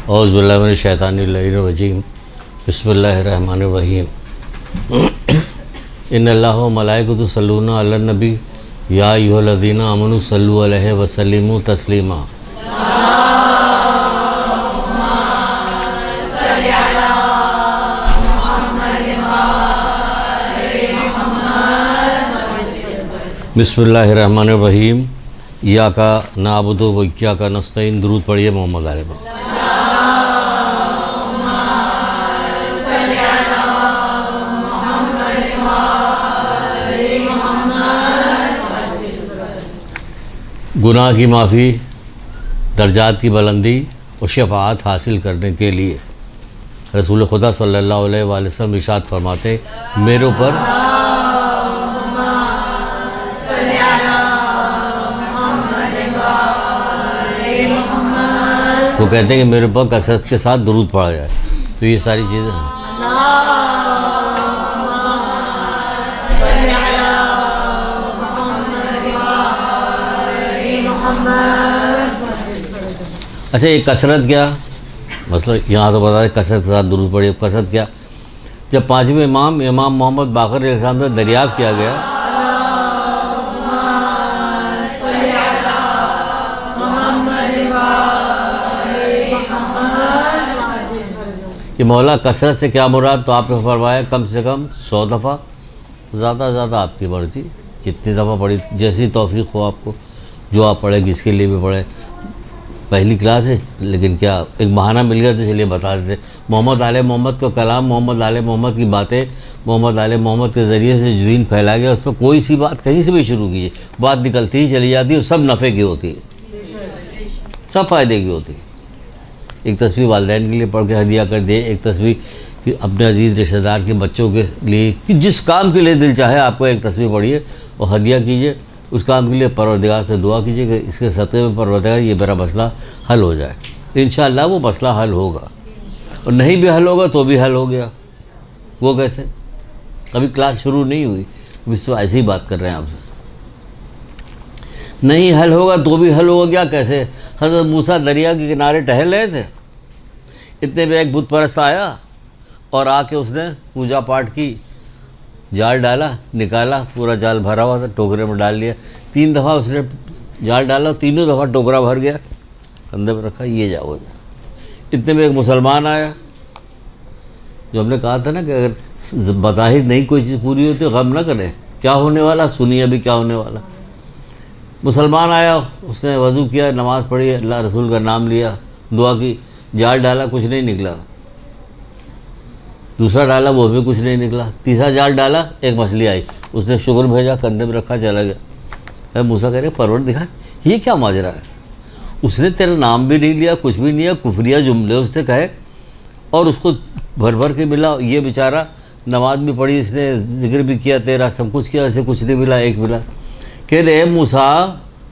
औज़ुबिल्लाहि मिनश्शैतानिर्रजीम बिस्मिल्लाहिर्रहमानिर्रहीम इन्नल्लाह व मलाइकतुहु यस्सल्लूना अलन नबी या अय्युहल्लज़ीना आमनू सल्लु अलैहि व सल्लिमू तस्लीमा। बिस्मिल्लाहिर्रहमानिर्रहीम इय्याका नअबुदु व इय्याका नस्तईन। दुरूद पढ़िए मोहम्मद आले पर। गुनाह की माफ़ी, दर्जात की बुलंदी और शफ़ाअत हासिल करने के लिए रसूल खुदा सल्लल्लाहु अलैहि वसल्लम इरशाद फरमाते, मेरे ऊपर वो कहते हैं कि मेरे ऊपर कसरत के साथ दुरूद पढ़ा जाए। तो ये सारी चीज़ें हैं। अच्छा, ये कसरत क्या मतलब यहाँ तो बता दें, कसरत के साथ दुरूद पढ़िए। कसरत क्या? जब पाँचवें इमाम मोहम्मद बाक़र अलैहिस्सलाम से दरियाफ़्त किया गया कि मौला कसरत से क्या मुराद, तो आपने फरमाया कम से कम 100 दफ़ा, ज़्यादा से ज़्यादा आपकी मर्ज़ी, जितनी दफ़ा पढ़ी जैसी तौफ़ीक़ हो आपको, जो आप पढ़ेंगे इसके लिए भी पढ़े। पहली क्लास है लेकिन क्या एक बहाना मिल गया तो चलिए बता देते। मोहम्मद आले मोहम्मद का कलाम, मोहम्मद आले मोहम्मद की बातें, मोहम्मद आले मोहम्मद के ज़रिए से जो दीन फैलाया गया, उस पर कोई सी बात कहीं से भी शुरू कीजिए, बात निकलती ही चली जाती है और सब नफ़े की होती है, सब फ़ायदे की होती है। एक तस्वीर वालिदैन के लिए पढ़ के हदिया कर दे, एक तस्वीर कि अपने अजीज़ रिश्तेदार के बच्चों के लिए, कि जिस काम के लिए दिल चाहे आपको एक तस्वीर पढ़िए और हदिया कीजिए। उस काम के लिए परवरदिगार से दुआ कीजिए कि इसके सतह में परवरदिगार ये मेरा मसला हल हो जाए। इंशाअल्लाह वो मसला हल होगा, और नहीं भी हल होगा तो भी हल हो गया। वो कैसे? अभी क्लास शुरू नहीं हुई, विश्व ऐसी ही बात कर रहे हैं आपसे। नहीं हल होगा तो भी हल होगा क्या? कैसे? हज़रत मूसा दरिया के किनारे टहल रहे थे, इतने में एक बुत परस्त आया और आके उसने पूजा पाठ की, जाल डाला, निकाला, पूरा जाल भरा हुआ था, टोकरे में डाल लिया। 3 दफ़ा उसने जाल डाला, तीनों दफ़ा टोकरा भर गया, कंधे पर रखा, ये जाओ। इतने में एक मुसलमान आया, जो हमने कहा था ना कि अगर बताही नहीं कोई चीज़ पूरी होती तो गम न करें, क्या होने वाला सुनिए अभी क्या होने वाला। मुसलमान आया, उसने वज़ू किया, नमाज़ पढ़ी, अल्लाह रसूल का नाम लिया, दुआ की, जाल डाला, कुछ नहीं निकला। दूसरा डाला, वो भी कुछ नहीं निकला। तीसरा जाल डाला, एक मछली आई, उसने शुक्र भेजा, कंधे में रखा, चला गया। अरे मूसा कह रहे परवरदिगार ये क्या माजरा है? उसने तेरा नाम भी नहीं लिया, कुछ भी नहीं है, कुफरिया जुमले उसने कहे और उसको भर भर के मिला। ये बेचारा नमाज भी पढ़ी, इसने जिक्र भी किया तेरा, सब कुछ किया, ऐसे कुछ नहीं मिला, एक मिला। कह रहे मूसा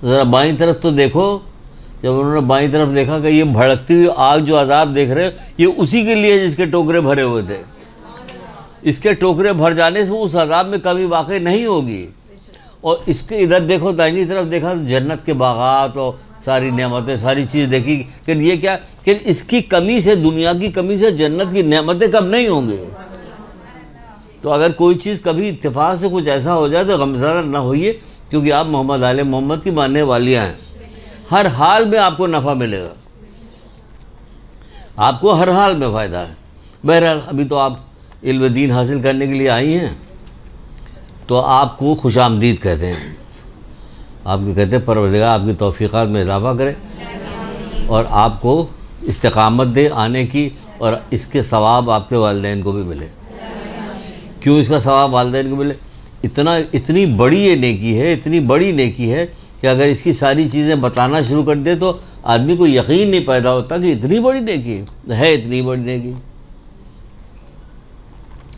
ज़रा बाईं तरफ तो देखो। जब उन्होंने बाईं तरफ देखा कि ये भड़कती हुई आग जो अजाब देख रहे हो, ये उसी के लिए जिसके टोकरे भरे हुए थे। इसके टोकरे भर जाने से उस अजाब में कमी वाकई नहीं होगी। और इसके इधर देखो, दाहिनी तरफ देखा तो जन्नत के बागात और सारी नेमतें, सारी चीज़ देखी। कि ये क्या कि इसकी कमी से, दुनिया की कमी से जन्नत की नेमतें कब नहीं होंगी। तो अगर कोई चीज़ कभी इत्तेफाक से कुछ ऐसा हो जाए तो गमज़दा ना होइए, क्योंकि आप मोहम्मद आले मोहम्मद की मानने वालियाँ हैं। हर हाल में आपको नफ़ा मिलेगा, आपको हर हाल में फ़ायदा है। बहरहाल अभी तो आप इल्म दीन हासिल करने के लिए आई हैं, तो आपको खुशामदीद कहते हैं। आपको कहते हैं परवरदिगार आपकी तौफ़ीक़ात में इजाफ़ा करे और आपको इस्तिक़ामत दे आने की, और इसके सवाब आपके वालिदैन को भी मिले। क्यों इसका सवाब वालिदैन को मिले? इतनी बड़ी ये नेकी है, इतनी बड़ी नेकी है कि अगर इसकी सारी चीज़ें बताना शुरू कर दे तो आदमी को यकीन नहीं पैदा होता कि इतनी बड़ी नेकी है। इतनी बड़ी नेकी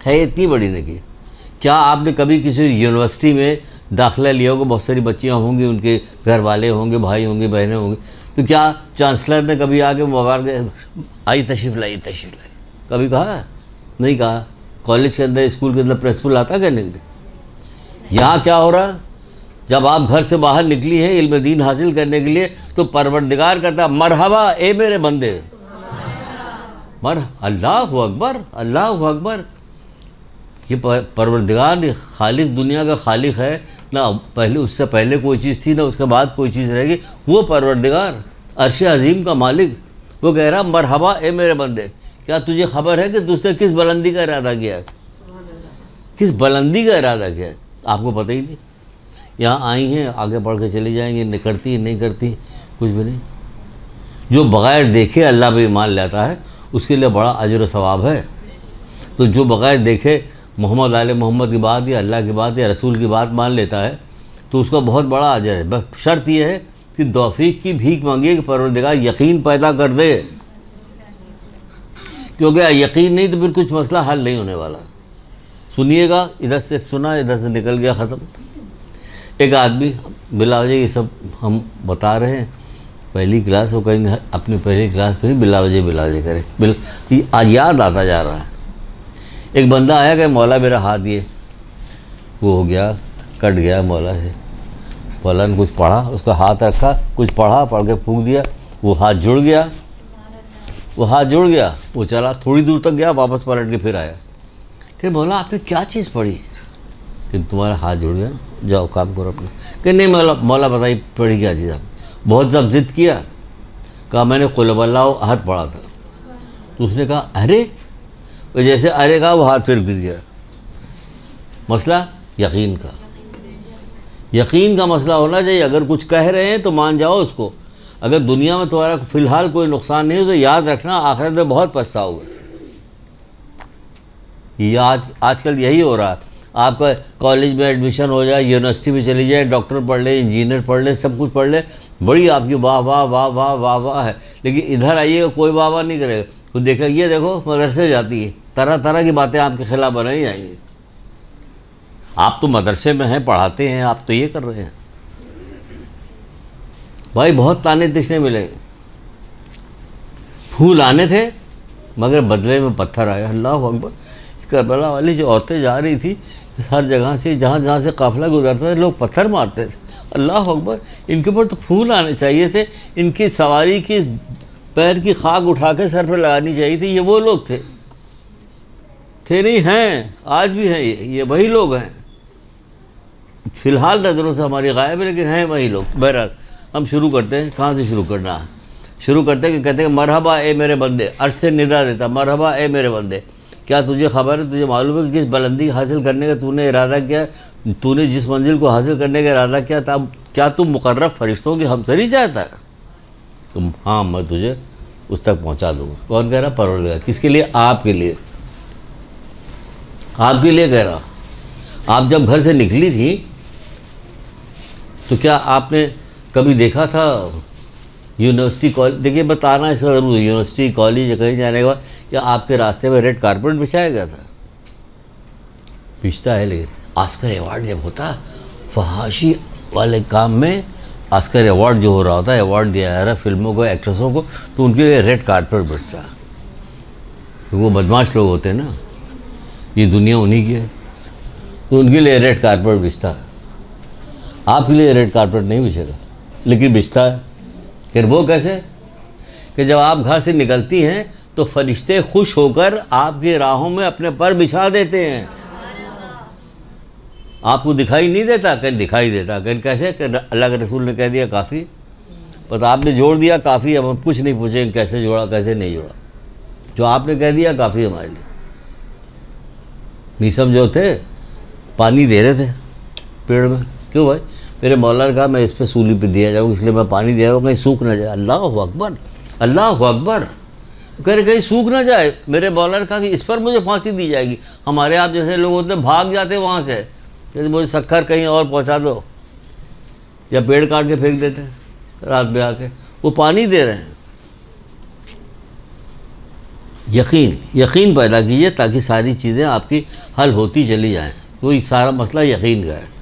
है, इतनी बड़ी नेकी। क्या आपने कभी किसी यूनिवर्सिटी में दाखिला लिया होगा? बहुत सारी बच्चियां होंगी, उनके घर वाले होंगे, भाई होंगे, बहनें होंगी, तो क्या चांसलर ने कभी आके मुबारक आई तशरीफ़ लाई, तशरीफ़ लाई कभी कहा? नहीं कहा। कॉलेज के अंदर, स्कूल के अंदर प्रिंसिपल आता करने के लिए? यहाँ क्या हो रहा? जब आप घर से बाहर निकली हैं इल्म दीन हासिल करने के लिए, तो परवरदिगार कहता मरहबा ए मेरे बंदे, मर अल्लाहु अकबर, अल्लाहु अकबर। ये परवरदिगार खालिक, दुनिया का खालिक है ना, पहले उससे पहले कोई चीज़ थी ना उसके बाद कोई चीज़ रहेगी। वो परवरदिगार अर्श अज़ीम का मालिक, वो कह रहा मरहबा ए मेरे बंदे, क्या तुझे खबर है कि तुझसे किस बुलंदी का इरादा किया है, किस बुलंदी का इरादा किया है? आपको पता ही नहीं। यहाँ आई हैं, आगे बढ़ के चली जाएंगी, नहीं करती नहीं करती कुछ भी नहीं। जो बग़ैर देखे अल्लाह पे ईमान लाता है उसके लिए बड़ा अजर व सवाब है। तो जो बग़ैर देखे मोहम्मद आले मोहम्मद की बात या अल्लाह की बात या रसूल की बात मान लेता है तो उसका बहुत बड़ा अजर है। बस शर्त यह है कि तौफीक की भीख मांगिए कि परवरदिगार यकीन पैदा कर दे, क्योंकि यकीन नहीं तो फिर कुछ मसला हल नहीं होने वाला। सुनिएगा, इधर से सुना इधर से निकल गया, ख़त्म। एक आदमी बिलावजे, ये सब हम बता रहे हैं पहली क्लास, वो कहेंगे अपनी पहली क्लास पर ही बिलावजे करें। आज याद आता जा रहा है। एक बंदा आया कि मौला मेरा हाथ ये वो हो गया, कट गया मौला से। मौला ने कुछ पढ़ा, उसका हाथ रखा, कुछ पढ़ा, पढ़ के फूंक दिया, वो हाथ जुड़ गया, वो चला, थोड़ी दूर तक गया, वापस पलट के फिर आया कि मौला आपने क्या चीज़ पढ़ी कि तुम्हारा हाथ जुड़ गया, जाओ काम करो अपने। कि नहीं मौला बताइए पढ़ी क्या चीज़? आप बहुत जब जिद किया, कहा मैंने कुल हुवल्लाहु अहद पढ़ा था। तो उसने कहा अरे, वो जैसे अरे कहा वो हाथ फिर गिर गया। मसला यकीन का मसला होना चाहिए। अगर कुछ कह रहे हैं तो मान जाओ उसको। अगर दुनिया में तुम्हारा फ़िलहाल कोई नुकसान नहीं हो तो याद रखना आखिरत में बहुत पछताओगे। ये आजकल यही हो रहा है। आपका कॉलेज में एडमिशन हो जाए, यूनिवर्सिटी में चली जाए, डॉक्टर पढ़ ले, इंजीनियर पढ़ ले, सब कुछ पढ़ ले, बड़ी आपकी वाह वाह वाह वाह वाह वाह है। लेकिन इधर आइएगा कोई वाह वाह नहीं करेगा। तो देखा ये देखो मदरसे जाती है, तरह तरह की बातें आपके खिलाफ बनाई जाएंगी। आप तो मदरसे में हैं, पढ़ाते हैं, आप तो ये कर रहे हैं। भाई बहुत ताने तिशने मिले। फूल आने थे मगर बदले में पत्थर आया। अल्लाह अकबर। करबला वाली जो औरतें जा रही थी, हर जगह से जहाँ से काफ़िला गुजरता था लोग पत्थर मारते थे। अल्लाह अकबर। इनके ऊपर तो फूल आने चाहिए थे, इनकी सवारी की पैर की खाक उठा के सर पर लगानी चाहिए थी। ये वो लोग थे नहीं, हैं, आज भी हैं, ये वही लोग हैं। फ़िलहाल नज़रों से हमारी गायब है, लेकिन हैं वही लोग। बहरहाल हम शुरू करते हैं। कहाँ से शुरू करना है? शुरू करते हैं कि कहते हैं मरहबा ए मेरे बंदे, अर्श से निदा देता, मरहबा ए मेरे बंदे, क्या तुझे खबर है, तुझे मालूम है कि किस बुलंदी हासिल करने का तूने इरादा किया, तूने जिस मंजिल को हासिल करने का इरादा किया, तब क्या तू मुकर्रब फरिश्तों की हमसर ही चाहता है? तुम हाँ, मैं तुझे उस तक पहुँचा दूँगा। कौन कह रहा? परवरदिगार। किसके लिए? आपके लिए, आपके लिए कह रहा। आप जब घर से निकली थी तो क्या आपने कभी देखा था यूनिवर्सिटी कॉलेज? देखिए बताना इसका ज़रूर, यूनिवर्सिटी कॉलेज या कहीं जाने के बाद क्या आपके रास्ते में रेड कारपेट बिछाया गया था? बिछता है, लेकिन ऑस्कर अवार्ड जब होता फहाशी वाले काम में, ऑस्कर अवार्ड जो हो रहा होता है, अवार्ड दिया जा रहा है फिल्मों को, एक्ट्रेसों को, तो उनके लिए रेड कारपेट बिछता, क्योंकि वो बदमाश लोग होते हैं ना, ये दुनिया उन्हीं की है, तो उनके लिए रेड कारपेट बिछता है। आपके लिए रेड कारपेट नहीं बिछेगा, लेकिन बिछता है। फिर वो कैसे? कि जब आप घर से निकलती हैं तो फरिश्ते खुश होकर आपकी राहों में अपने पर बिछा देते हैं। आपको दिखाई नहीं देता? कहीं दिखाई देता। कहीं कैसे? कि अल्लाह के रसूल ने कह दिया काफ़ी, पता आपने जोड़ दिया काफ़ी, अब हम कुछ नहीं पूछेंगे कैसे जोड़ा कैसे नहीं जोड़ा, जो आपने कह दिया काफ़ी हमारे लिए। नीसम जो थे पानी दे रहे थे पेड़ में, क्यों भाई? मेरे मौला ने कहा मैं इस पर सूली पे दिया जाऊँ, इसलिए मैं पानी दे रहा हूँ, कहीं सूख ना जाए। अल्लाह अकबर, अल्लाह अकबर। कह रहे कहीं सूख ना जाए। मेरे मौला ने कहा कि इस पर मुझे फांसी दी जाएगी। हमारे आप जैसे लोग होते भाग जाते वहाँ से, जैसे मुझे शक्कर कहीं और पहुँचा दो, या पेड़ काट के फेंक देते रात में आके। वो पानी दे रहे हैं। यकीन पैदा कीजिए ताकि सारी चीज़ें आपकी हल होती चली जाएँ। तो सारा मसला यकीन का है।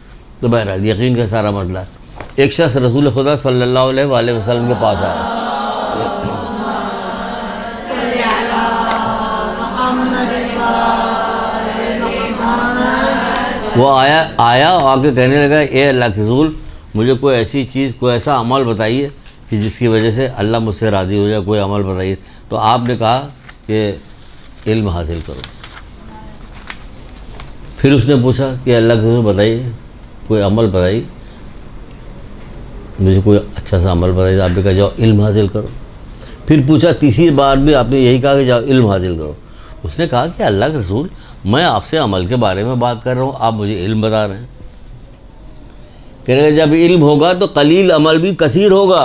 तो बहरहाल यकीन का सारा मसला। एक शख्स रसूल खुदा सल्लल्लाहु अलैहि वसल्लम के पास आया। वो आया आके कहने लगा, ए अल्लाह के रसूल, मुझे कोई ऐसी चीज़, कोई ऐसा अमल बताइए कि जिसकी वजह से अल्लाह मुझसे राज़ी हो जाए, कोई अमल बताइए। तो आपने कहा कि इल्म हासिल करो। फिर उसने पूछा कि अल्लाह के रसूल बताइए, कोई अमल बताइए, मुझे कोई अच्छा सा अमल बताइए। आपने कहा जाओ इल्म हासिल करो। फिर पूछा, तीसरी बार भी आपने यही कहा कि जाओ इल्म हासिल करो। उसने कहा कि अल्लाह के रसूल, मैं आपसे अमल के बारे में बात कर रहा हूँ, आप मुझे इल्म बता रहे हैं। कह रहे जब इल्म होगा तो कलील अमल भी कसीर होगा,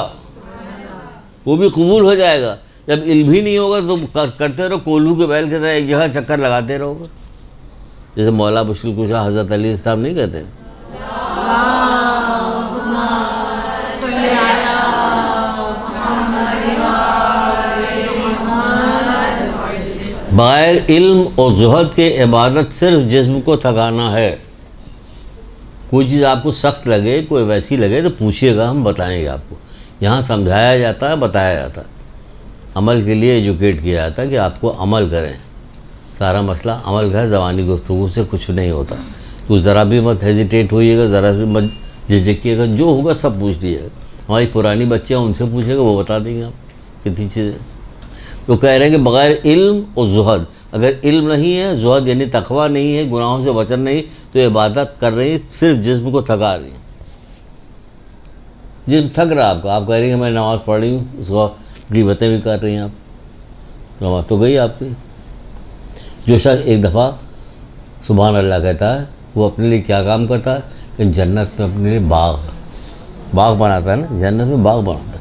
वो भी कबूल हो जाएगा। जब इल्म ही नहीं होगा तो करते रहो, कोल्हू के बैल की तरह एक जगह चक्कर लगाते रहोगे। जैसे मौला मुश्किल कुशा हज़रत अली साहब नहीं कहते, बग़ैर इल्म और ज़ुहद के इबादत सिर्फ जिस्म को थकाना है। कोई चीज़ आपको सख्त लगे, कोई वैसी लगे तो पूछिएगा, हम बताएंगे आपको। यहाँ समझाया जाता है, बताया जाता है, अमल के लिए एजुकेट किया जाता है कि आपको अमल करें। सारा मसला अमल का है, ज़बानी गुफ्तगू से कुछ नहीं होता। तो ज़रा भी मत हेजिटेट होइएगा, ज़रा भी मत झिझकिएगा, जो होगा सब पूछ लीजिएगा। हमारी पुरानी बच्चे हैं, उनसे पूछेगा, वो बता देंगे आप कितनी चीज़ें। तो कह रहे हैं कि बग़ैर इल्म और ज़ुहद, अगर इल्म नहीं है, ज़ुहद यानी तक़वा नहीं है, गुनाहों से बचन नहीं, तो इबादत कर रही सिर्फ जिस्म को थका रही है। जिस्म थक रहा है आपका, आप कह रही हैं मैं नमाज़ पढ़ रही हूँ, उसको ग़ीबतें भी कर रही हैं आप, नमाज़ तो गई आपकी। जो शख्स एक दफ़ा सुभान अल्लाह कहता है, वो अपने लिए क्या काम करता है कि जन्नत में अपने लिए बाग बनाता है ना, जन्नत में बाग बनाता है।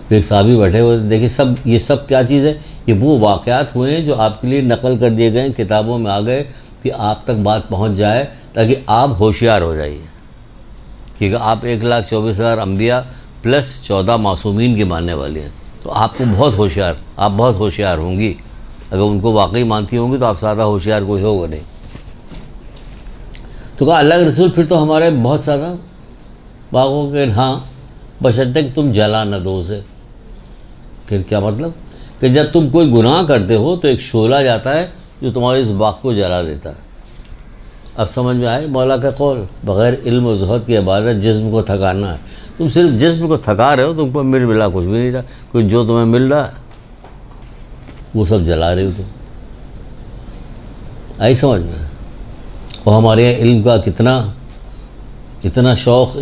एक साहबी बैठे हुए, देखिए सब ये सब क्या चीज़ है, ये वो वाक़यात हुए हैं जो आपके लिए नकल कर दिए गए, किताबों में आ गए कि आप तक बात पहुंच जाए, ताकि आप होशियार हो जाइए। क्योंकि आप 1,24,000 अम्बिया प्लस 14 मासूमीन की मानने वाले हैं, तो आपको आप बहुत होशियार होंगी। अगर उनको वाकई मानती होंगी तो आप ज़्यादा होशियार कोई होगा नहीं। तो कहा अल्लाह के रसूल फिर तो हमारे बहुत ज़्यादा बागों के, हाँ बशर्ते कि तुम जला न दो उसे। फिर क्या मतलब कि जब तुम कोई गुनाह करते हो तो एक शोला जाता है जो तुम्हारे इस बाग को जला देता है। अब समझ में आए मौला का कौल, बग़ैर इल्म और ज़ुहद की इबादत जिस्म को थकाना है। तुम सिर्फ जिस्म को थका रहे हो, तुमको मिला कुछ भी नहीं रहा, कुछ जो तुम्हें मिल रहा है वो सब जला रहे हो तुम। आई समझ में। और हमारे यहाँ इल्म का इतना शौक़,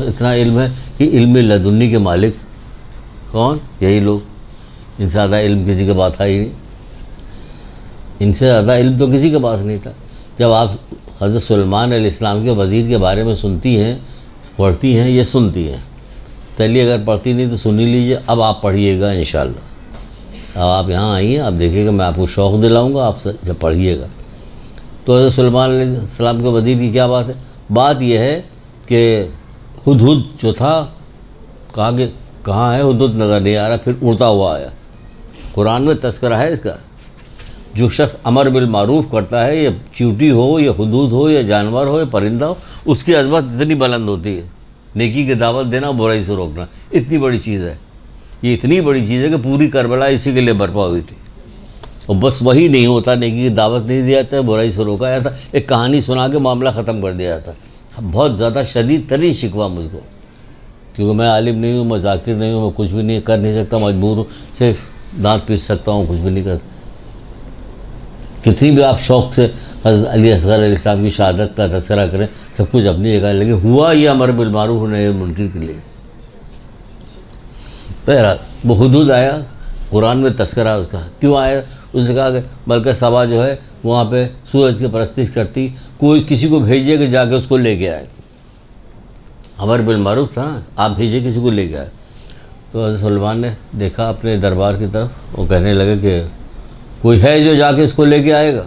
इतना इल्म है कि इल्म लदुन्नी के मालिक कौन? यही लोग। इनसे ज़्यादा इल्म किसी के पास था ही नहीं, इनसे ज़्यादा इल्म तो किसी के पास नहीं था। जब आप हज़रत सुलेमान अलैहिस्सलाम के वज़ीर के बारे में सुनती हैं, पढ़ती हैं, ये सुनती हैं, चलिए अगर पढ़ती नहीं तो सुन ही लीजिए। अब आप पढ़िएगा इंशाअल्लाह। अब आप यहाँ आइए, आप देखिएगा, मैं आपको शौक़ दिलाऊँगा, आप जब पढ़िएगा। तो हज़रत सुलेमान अलैहिस्सलाम के वज़ीर की क्या बात है? बात यह है कि हुदहुद जो था, कहाँ है हुदहुद, नज़र नहीं आ रहा, फिर उड़ता हुआ आया। कुरान में तस्करा है इसका। जो शख्स अमर बिल मारूफ़ करता है, ये चींटी हो, या हुदहुद हो, या जानवर हो, या परिंदा हो, उसकी अज़मत इतनी बुलंद होती है। नेकी की दावत देना, बुराई से रोकना, इतनी बड़ी चीज़ है। ये इतनी बड़ी चीज़ है कि पूरी करबला इसी के लिए बर्पा हुई थी। और बस वही नहीं होता, नेकी की दावत नहीं दिया जाता, बुराई से रोका जाता, एक कहानी सुना के मामला ख़त्म कर दिया जाता। बहुत ज़्यादा शदीद तरीन शिकवा मुझको, क्योंकि मैं आलिम नहीं हूँ, मैं ज़ाकिर नहीं हूँ, मैं कुछ भी नहीं कर नहीं सकता, मजबूर हूँ, सिर्फ दांत पीस सकता हूँ, कुछ भी नहीं कर सकता। कितनी भी आप शौक़ से हज़रत अली असग़र अलैहिस्सलाम की शहादत का तज़किरा करें, सब कुछ अपनी जगह, लेकिन हुआ ये अमर बिल मारूफ़ नही मुनकर के लिए। बहरहाल वो हुदूद आया, कुरान में तज़किरा उसका क्यों आया? उसने कहा कि बल्कि सबा जो है वहाँ पे सूरज की परस्तिश करती, कोई किसी को भेजिए कि जाके उसको लेके आए। अमर बिल मारूफ़ था ना, आप भेजिए किसी को लेके आए। तो हज़रत सुलेमान ने देखा अपने दरबार की तरफ, वो कहने लगे कि कोई है जो जाके इसको लेके आएगा?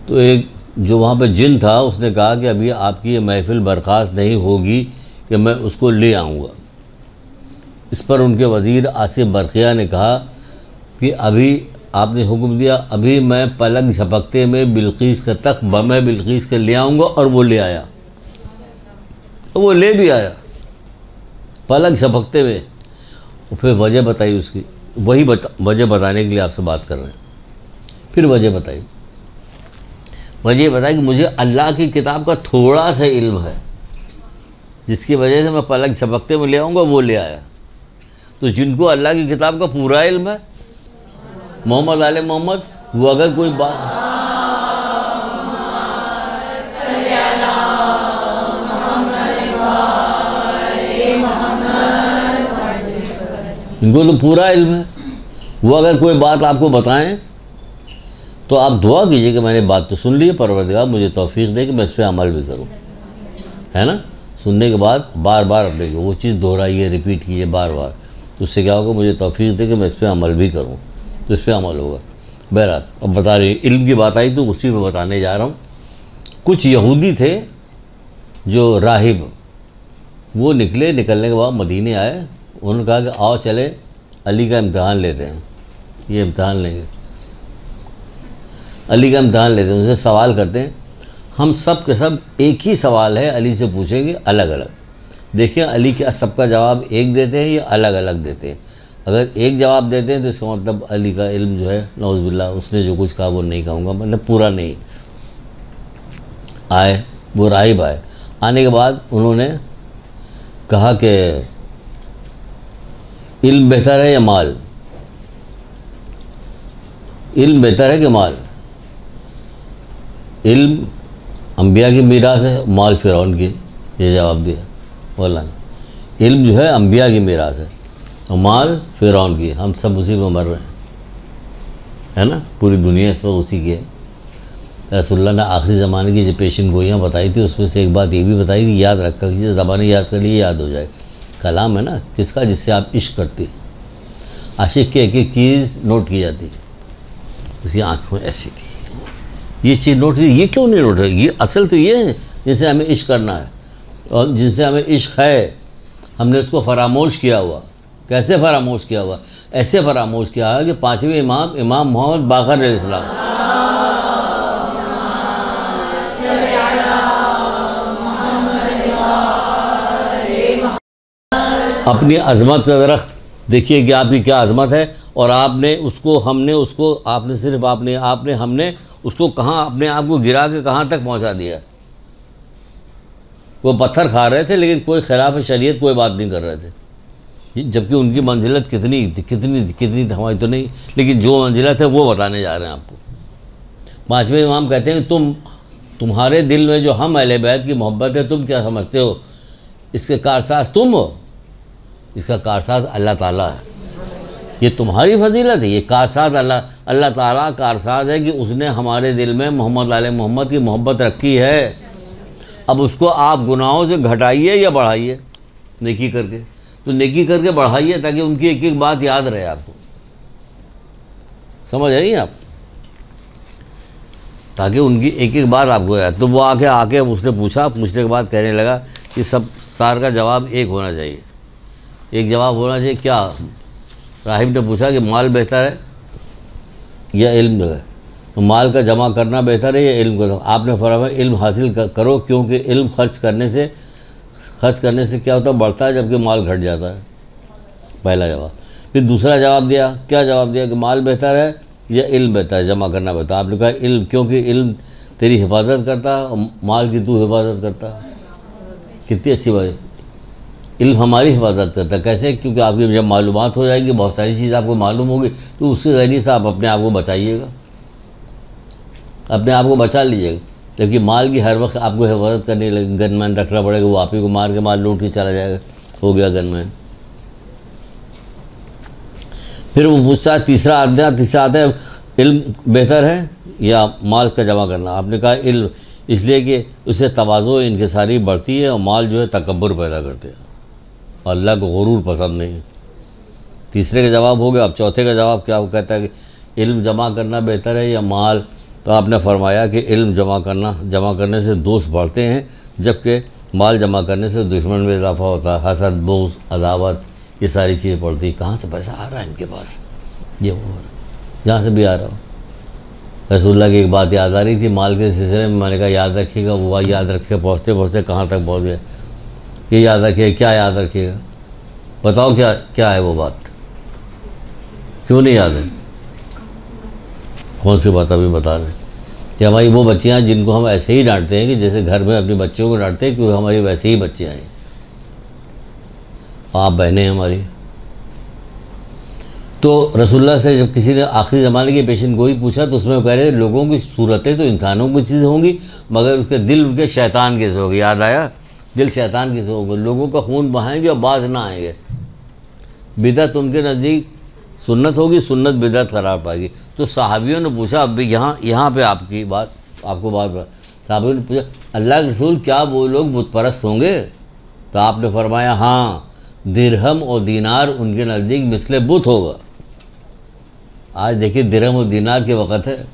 तो एक जो वहाँ पे जिन था, उसने कहा कि अभी आपकी ये महफ़िल बर्खास्त नहीं होगी कि मैं उसको ले आऊँगा। इस पर उनके वज़ीर आसिफ बरक़िया ने कहा कि अभी आपने हुक्म दिया, अभी मैं पलक झपकते में बिल्कीस का तख्त मैं बिल्कीस के ले आऊँगा। और वो ले आया, तो वो ले भी आया पलक झपकते में। और फिर वजह बताई उसकी, वही वजह बताने के लिए आपसे बात कर रहे हैं। फिर वजह बताई कि मुझे अल्लाह की किताब का थोड़ा सा इल्म है, जिसकी वजह से मैं पलक झपकते में ले आऊँगा, वो ले आया। तो जिनको अल्लाह की किताब का पूरा इल्म है, मोहम्मद आले मोहम्मद, वो अगर कोई बात, इनको तो पूरा इल्म है। वो अगर कोई बात आपको बताएं तो आप दुआ कीजिए कि मैंने बात तो सुन ली है, परवरदिगार मुझे तौफीक दे कि मैं इस पर अमल भी करूं, है ना। सुनने के बाद बार बार अपने वो चीज़ दोहराइए, रिपीट कीजिए बार बार, तो उससे क्या होगा, मुझे तौफीक दे कि मैं इस पर अमल भी करूं, तो इस पर अमल होगा। बहरहाल अब बता रही इल्म की बात आई तो उसी में बताने जा रहा हूँ। कुछ यहूदी थे जो राहिब, वो निकलने के बाद मदीने आए। उन्होंने कहा कि आओ चले अली का इम्तिहान लेते हैं, ये इम्तिहान लेंगे, अली का इम्तिहान लेते हैं, उनसे सवाल करते हैं। हम सब के सब एक ही सवाल है अली से पूछेंगे अलग अलग, देखिए अली क्या सबका जवाब एक देते हैं या अलग अलग देते हैं। अगर एक जवाब देते हैं तो इसका मतलब अली का इल्म जो है नौज़ुबिल्लाह, उसने जो कुछ कहा वो नहीं कहूँगा, मतलब पूरा नहीं। आए वो राहिब आए, आने के बाद उन्होंने कहा कि इल्म बेहतर है या माल, इल्म बेहतर है कि माल। इल्म अंबिया की मीरास है, माल फ़िरौन की, ये जवाब दिया। बोला इल्म जो है अंबिया की मीरास है और माल फ़िरौन की, हम सब उसी में मर रहे हैं, है ना। पूरी दुनिया इस वक्त उसी की है। रसूलुल्लाह ने आखिरी ज़माने की जो पेशन गोइयाँ बताई थी उसमें से एक बात ये भी बताई थी, याद रखा कीजिए, ज़बान याद कर लिए याद हो जाए। कलाम है ना किसका, जिससे आप इश्क करते हैं। आशिक की एक एक चीज़ नोट की जाती है, उसकी आँखों ऐसी की, ये चीज़ नोट की, ये क्यों नहीं नोट है, ये असल तो ये है जिनसे हमें इश्क करना है और जिनसे हमें इश्क है, हमने उसको फरामोश किया हुआ। कैसे फरामोश किया हुआ, ऐसे फरामोश किया है कि पाँचवें इमाम मोहम्मद बाक़र अलैहिस्सलाम अपनी अज़मत का दरख्त देखिए कि आपकी क्या अज़मत है, और आपने उसको हमने उसको कहाँ अपने आप को गिरा के कहाँ तक पहुँचा दिया। वो पत्थर खा रहे थे लेकिन कोई खिलाफ शरीयत कोई बात नहीं कर रहे थे, जबकि उनकी मंजिलत कितनी हमारी तो नहीं, लेकिन जो मंजिलत है वो बताने जा रहे हैं आपको। पाँचवें इमाम कहते हैं तुम्हारे दिल में जो हम अहले बैत की मोहब्बत है तुम क्या समझते हो, इसके कारसाज तुम हो, इसका कारसाज अल्लाह ताला है। ये तुम्हारी फजीलत है, ये कारसाज अल्लाह ताला कारसाज है कि उसने हमारे दिल में मोहम्मद आले मोहम्मद की मोहब्बत रखी है। अब उसको आप गुनाहों से घटाइए या बढ़ाइए, नेकी करके, तो नेकी करके बढ़ाइए ताकि उनकी एक एक बात याद रहे आपको। समझ रही हैं आप, ताकि उनकी एक एक बात आपको याद। तो वो आके उसने पूछने के बाद कहने लगा कि सब सार का जवाब एक होना चाहिए, एक जवाब होना चाहिए। क्या राहिब ने पूछा कि माल बेहतर है या इल्म है, तो माल का जमा करना बेहतर है या इल्म का। आपने फरमाया इल्म हासिल करो, क्योंकि इल्म खर्च करने से क्या होता है, बढ़ता है, जबकि माल घट जाता है। पहला जवाब। फिर दूसरा जवाब दिया, क्या जवाब दिया कि माल बेहतर है या इल्म बेहतर है, जमा करना बेहतर। आपने कहा इल्म, क्योंकि इल्म तेरी हिफाजत करता है और माल की तू हिफाजत करता है। कितनी अच्छी बात है, इल्म हमारी हिफाजत करता है। कैसे, क्योंकि आपकी जब मालूमात हो जाएगी, बहुत सारी चीज़ आपको मालूम होगी, तो उसके ज़रिए से आप अपने आप को बचाइएगा, अपने आप को बचा लीजिएगा। जबकि माल की हर वक्त आपको हिफाजत करने लगे, गनमैन रखना पड़ेगा, वो आप ही को मार के माल लूट के चला जाएगा, हो गया गनमैन। फिर वो पूछता तीसरा आता है इल्म बेहतर है या माल का जमा करना। आपने कहा इल्म, इसलिए कि उससे तवाज़ो इनकिसारी बढ़ती है और माल जो है तकब्बुर पैदा करते हैं, अल्लाह को गुरूर पसंद नहीं है। तीसरे का जवाब हो गया। अब चौथे का जवाब क्या, वो कहता है कि इल्म जमा करना बेहतर है या माल। तो आपने फरमाया कि इल्म जमा करने से दोस्त बढ़ते हैं, जबकि माल जमा करने से दुश्मन में इजाफा होता है। हसद, बोझ, अदावत, ये सारी चीज़ें पड़ती हैं। कहाँ से पैसा आ रहा है इनके पास, ये वो जहाँ से भी आ रहा हो। रसूलुल्लाह की एक बात याद आ रही थी माल के सिलसिले में, मैंने कहा याद रखिएगा। वो याद रखे पहुँचते पहुँचते कहाँ तक पहुँच गए, ये याद रखिएगा। क्या याद रखिएगा, बताओ क्या है वो बात, क्यों नहीं याद है? कौन सी बात अभी बता रहे कि हमारी वो बच्चियाँ जिनको हम ऐसे ही डांटते हैं कि जैसे घर में अपनी बच्चियों को डांटते हैं, क्योंकि हमारी वैसे ही बच्चियाँ हैं, आप बहनें हैं हमारी। तो रसूलुल्लाह से जब किसी ने आखिरी ज़माने के पेशेंट गोई पूछा तो उसमें वो कह रहे लोगों की सूरतें तो इंसानों की चीज़ होंगी, मगर उसके दिल उनके शैतान के से होंगे। याद आया, दिल शैतान के से होंगे, लोगों का खून बहाएंगे और बाज ना आएंगे। बिदअत उनके नज़दीक सुन्नत होगी, सुन्नत बिदअत करार पाएगी। तो सहाबियों ने पूछा, अब भी यहाँ पे आपकी बात, आपको बात सहाबियों ने पूछा, अल्लाह के रसूल क्या वो लोग बुत परस्त होंगे? तो आपने फरमाया हाँ, दिरहम और दीनार उनके नज़दीक मिसले बुत होगा। आज देखिए दिरहम और दीनार के वक़्त है,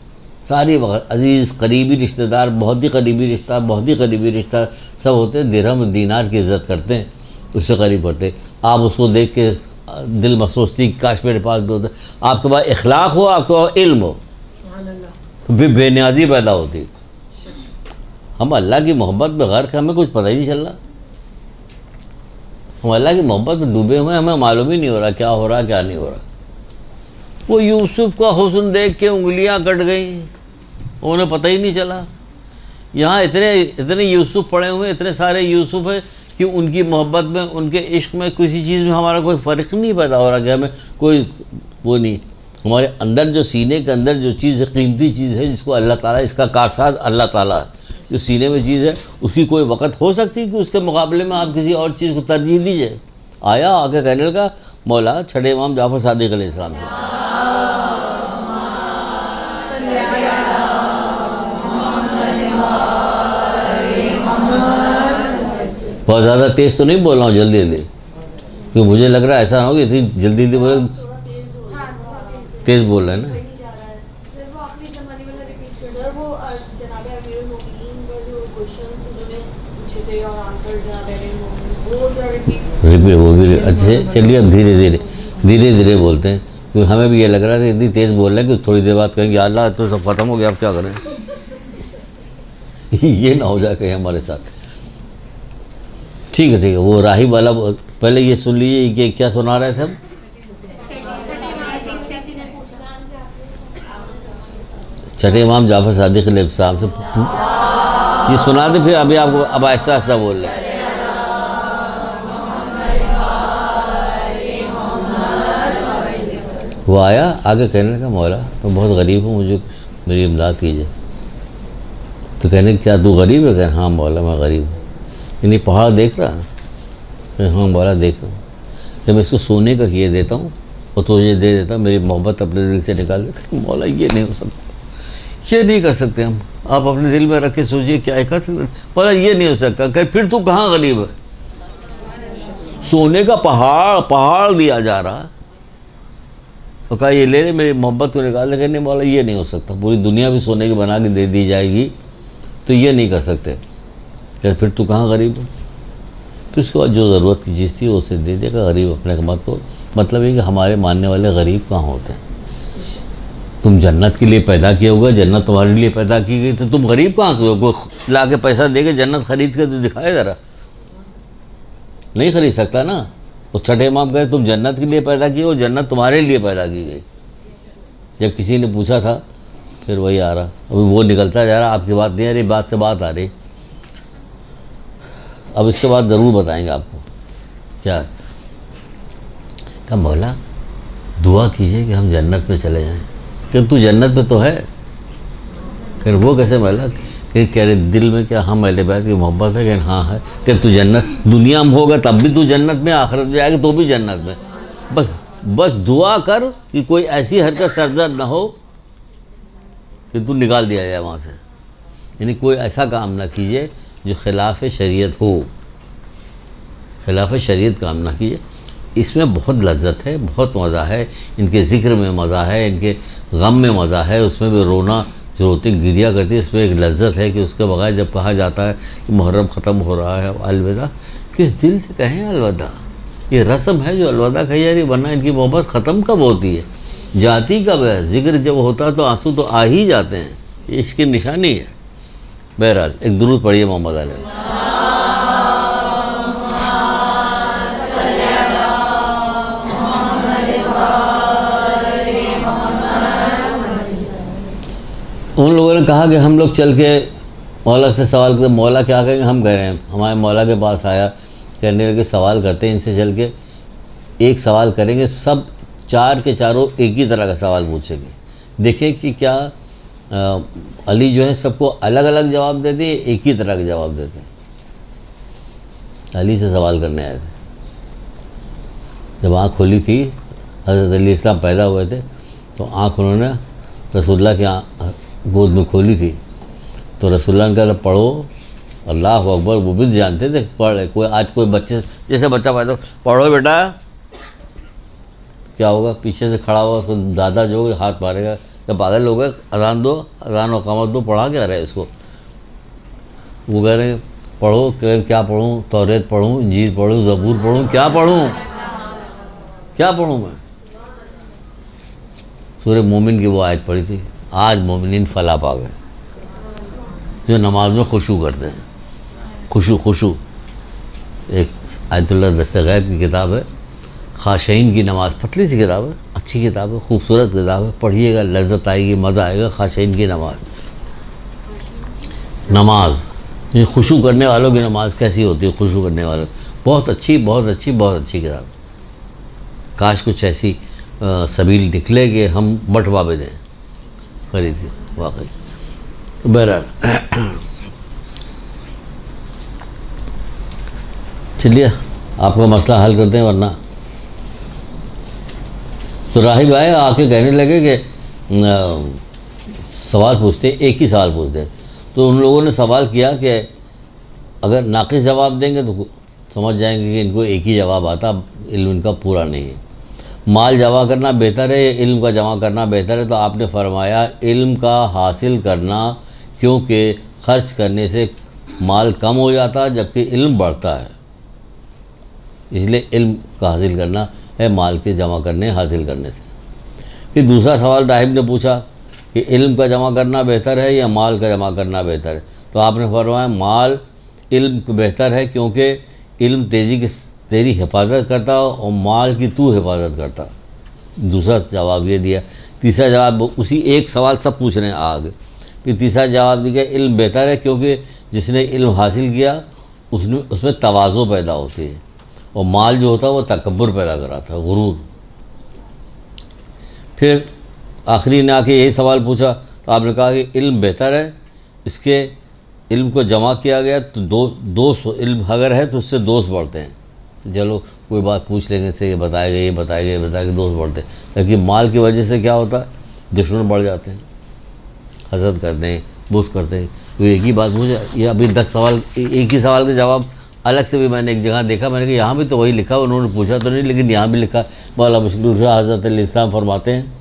सारी वक्त अजीज़ करीबी रिश्तेदार, बहुत ही करीबी रिश्ता, बहुत ही करीबी रिश्ता सब होते हैं, दिरहम और दीनार की इज़्ज़त करते हैं, उससे करीब करते। आप उसको देख के दिल में सोचती काश मेरे पास भी होता। आपके पास इखलाक हो, आपके पास इल्म हो, तो फिर बेनियाजी पैदा होती। हम अल्लाह की मोहब्बत में गर्क, हमें कुछ पता ही नहीं चल रहा। हम अल्लाह की मोहब्बत में डूबे हुए, हमें मालूम ही नहीं हो रहा क्या हो रहा क्या नहीं हो रहा। वो यूसुफ का हुस्न देख के उंगलियां कट गई, उन्हें पता ही नहीं चला। यहाँ इतने यूसुफ पड़े हुए, इतने सारे यूसुफ हैं कि उनकी मोहब्बत में, उनके इश्क में, किसी चीज़ में हमारा कोई फ़र्क नहीं पैदा हो रहा कि हमें कोई वो नहीं। हमारे अंदर जो सीने के अंदर जो चीज़ है, कीमती चीज़ है जिसको अल्लाह ताला, इसका कारसाज अल्लाह ताला है, जो सीने में चीज़ है उसकी कोई वक़्त हो सकती है कि उसके मुकाबले में आप किसी और चीज़ को तरजीह दीजिए। आया आके कहने लगा मौला छठे इमाम जाफ़र सादिक़ अलैहिस्सलाम से, बहुत ज़्यादा तेज़ तो नहीं बोल रहा हूँ, जल्दी जल्दी, क्योंकि मुझे लग रहा है ऐसा ना हो कि इतनी जल्दी जल्दी बोले, तेज़ बोल रहे हैं ना। रिपीट वो भी अच्छे, चलिए अब धीरे धीरे बोलते हैं, क्योंकि हमें भी ये लग रहा था इतनी तेज़ बोल रहे हैं कि थोड़ी देर बाद कहेंगे अल्लाह तो सब ख़त्म हो गया, अब क्या करें। ये ना हो जाए कहीं हमारे साथ। ठीक है, वो राहिब वाला पहले ये सुन लीजिए कि क्या सुना रहे थे हम। छठे इमाम जाफ़र सादिक़ अलैहिस्सलाम से ये सुना दे, फिर अभी आपको अब आहिस्ता आहिस्ता बोल रहे हैं। वो आया आगे कहने लगा मौला मैं बहुत गरीब हूँ, मुझे मेरी इमदाद कीजिए। तो कहने क्या तू गरीब है? कहने हाँ मौला मैं गरीब हूँ। यानी पहाड़ देख रहा है? हाँ मौला देख रहा हूँ। जब मैं इसको सोने का किए देता हूँ और तुझे दे देता, मेरी मोहब्बत अपने दिल से निकाल दे। मौला ये नहीं हो सकता, ये नहीं कर सकते हम। आप अपने दिल में रख के सोचिए क्या कर सकते? मौला ये नहीं हो सकता। कह फिर तू कहाँ गरीब है? सोने का पहाड़ दिया जा रहा। तो कहा ये ले मेरी मोहब्बत को निकाल दे। कहने मौला ये नहीं हो सकता, पूरी दुनिया भी सोने की बना के दे दी जाएगी तो ये नहीं कर सकते। क्या फिर तू कहाँ गरीब है? तो इसके बाद जो ज़रूरत की चीज़ थी उसे दे देगा। गरीब अपने मतलब है कि हमारे मानने वाले गरीब कहाँ होते हैं? तुम जन्नत के लिए पैदा किए हुए, जन्नत तुम्हारे लिए पैदा की गई, तो तुम गरीब कहाँ से हो? कोई ला के पैसा दे के जन्नत खरीद के तो दिखाए ज़रा, नहीं खरीद सकता ना। और छठे इमाम कहे तुम जन्नत के लिए पैदा किए हो, जन्नत तुम्हारे लिए पैदा की गई। जब किसी ने पूछा था, फिर वही आ रहा, अभी वो निकलता जा रहा, आपकी बात नहीं आ रही, बात से बात आ रही। अब इसके बाद ज़रूर बताएंगे आपको क्या। कहा मौला दुआ कीजिए कि हम जन्नत में चले जाएं। कि तू जन्नत में तो है? फिर वो कैसे मौला? कि कह रहे दिल में क्या हम अहले बैत की मोहब्बत है? कि हाँ है। कि तू जन्नत दुनिया में होगा तब भी तू जन्नत में, आखिरत में जाएगा तो भी जन्नत में। बस दुआ कर कि कोई ऐसी हरकत सरजद ना हो कि तू निकाल दिया जाए वहाँ से। यानी कोई ऐसा काम ना कीजिए जो खिलाफ शरीयत हो, खिलाफ शरीयत काम ना कीजिए। इसमें बहुत लज्जत है, बहुत मज़ा है, इनके ज़िक्र में मज़ा है, इनके गम में मज़ा है, उसमें भी रोना जो रोती गिरिया करती है इसमें एक लज्जत है कि उसके बगैर जब कहा जाता है कि मुहर्रम ख़त्म हो रहा है अलविदा, किस दिल से कहें अलविदा? ये रस्म है जो अलविदा कही जा रही, वरना इनकी मोहब्बत ख़त्म कब होती है, जाती कब है? ज़िक्र जब होता है तो आंसू तो आ ही जाते हैं, ये इसकी निशानी है। बहरहाल एक दुरूद पढ़िए मोहम्मद अलैहि। उन लोगों ने कहा कि हम लोग चल के मौला से सवाल करते। मौला क्या कहेंगे? हम कह रहे हैं। हमारे मौला के पास आया, कहने लगे सवाल करते हैं इनसे, चल के एक सवाल करेंगे, सब चार के चारों एक ही तरह का सवाल पूछेंगे। देखें कि क्या अली जो है सबको अलग अलग जवाब देते हैं, एक ही तरह के जवाब देते हैं। अली से सवाल करने आए थे। जब आँख खोली थी, हज़रत अली इस्लाम पैदा हुए थे, तो आँख उन्होंने रसूलुल्लाह की गोद में खोली थी। तो रसूलुल्लाह ने कहा पढ़ो अल्लाह अकबर। वो भी जानते थे पढ़। कोई आज कोई बच्चे जैसे बच्चा पैदा, पढ़ो बेटा, क्या होगा? पीछे से खड़ा हुआ उसको दादा जो हाथ मारेगा, क्या पागल हो गए? अजान दो, अजान अकामत दो, पढ़ा क्या रहे इसको? वो कह रहे पढ़ो। कह क्या पढ़ूँ? तौरेत पढ़ूँ, इंजील पढ़ूँ, ज़बूर पढ़ूँ, क्या पढ़ूँ? क्या पढ़ूँ मैं? सूरह मोमिन की वो आयत पढ़ी थी, आज मोमिनीन फलाह पा गए, जो नमाज में खुशू करते हैं। खुशू एक आयतुल्लाह दस्ते गैब की किताब है, खाशईन की नमाज़, पतली सी किताब है, अच्छी किताब है, खूबसूरत किताब है, पढ़िएगा, लज्जत आएगी, मज़ा आएगा। खाशईन की नमाज ये खुशू करने वालों की नमाज कैसी होती है? खुशू करने वालों, बहुत अच्छी, बहुत अच्छी, बहुत अच्छी किताब। काश कुछ ऐसी सबील निकले कि हम बंटवा भी दें, खरीदिए वाकई। बहरहाल चलिए आपका मसला हल करते हैं, वरना तो राही भाई आके कहने लगे कि सवाल पूछते, एक ही सवाल पूछते। तो उन लोगों ने सवाल किया कि अगर नाक़िस जवाब देंगे तो समझ जाएंगे कि इनको एक ही जवाब आता, इल्म इनका पूरा नहीं है। माल जमा करना बेहतर है या इल्म का जमा करना बेहतर है? तो आपने फरमाया इल्म का हासिल करना, क्योंकि खर्च करने से माल कम हो जाता है जबकि इल्म बढ़ता है, इसलिए इल्म का हासिल करना है माल के जमा करने हासिल करने से। फिर दूसरा सवाल राहिब ने पूछा कि इल्म का जमा करना बेहतर है या माल का जमा करना बेहतर है? तो आपने फरमाया माल इल्म बेहतर है, क्योंकि इल्म तेरी हिफाजत करता और माल की तू हिफाजत करता। दूसरा जवाब ये दिया। तीसरा जवाब, उसी एक सवाल सब पूछ रहे हैं आगे। फिर तीसरा जवाब दिया इल्म बेहतर है, क्योंकि जिसने इल्म हासिल किया उसमें तवाज़ो पैदा होती है, और माल जो होता है वो तकब्बुर पैदा कराता है, गुरूर। फिर आखिरी ने आके यही सवाल पूछा, तो आपने कहा कि इल्म बेहतर है, इसके इल्म को जमा किया गया तो दोस्त इल्म अगर है तो उससे दोस्त बढ़ते हैं। चलो कोई बात पूछ लेंगे, से ये बताएगा, ये बताएगा, ये बताएगा, दोस्त बढ़ते हैं। लेकिन माल की वजह से क्या होता है? दुश्मन बढ़ जाते हैं, हसद करते हैं, बुग़्ज़ करते हैं। तो एक ही बात मुझे, ये अभी 10 सवाल, एक ही सवाल के जवाब अलग से भी मैंने एक जगह देखा, मैंने कहा यहाँ भी तो वही लिखा, उन्होंने पूछा तो नहीं, लेकिन यहाँ भी लिखा। मौला मुश्किल से हज़रत अली इस्लाम फरमाते हैं,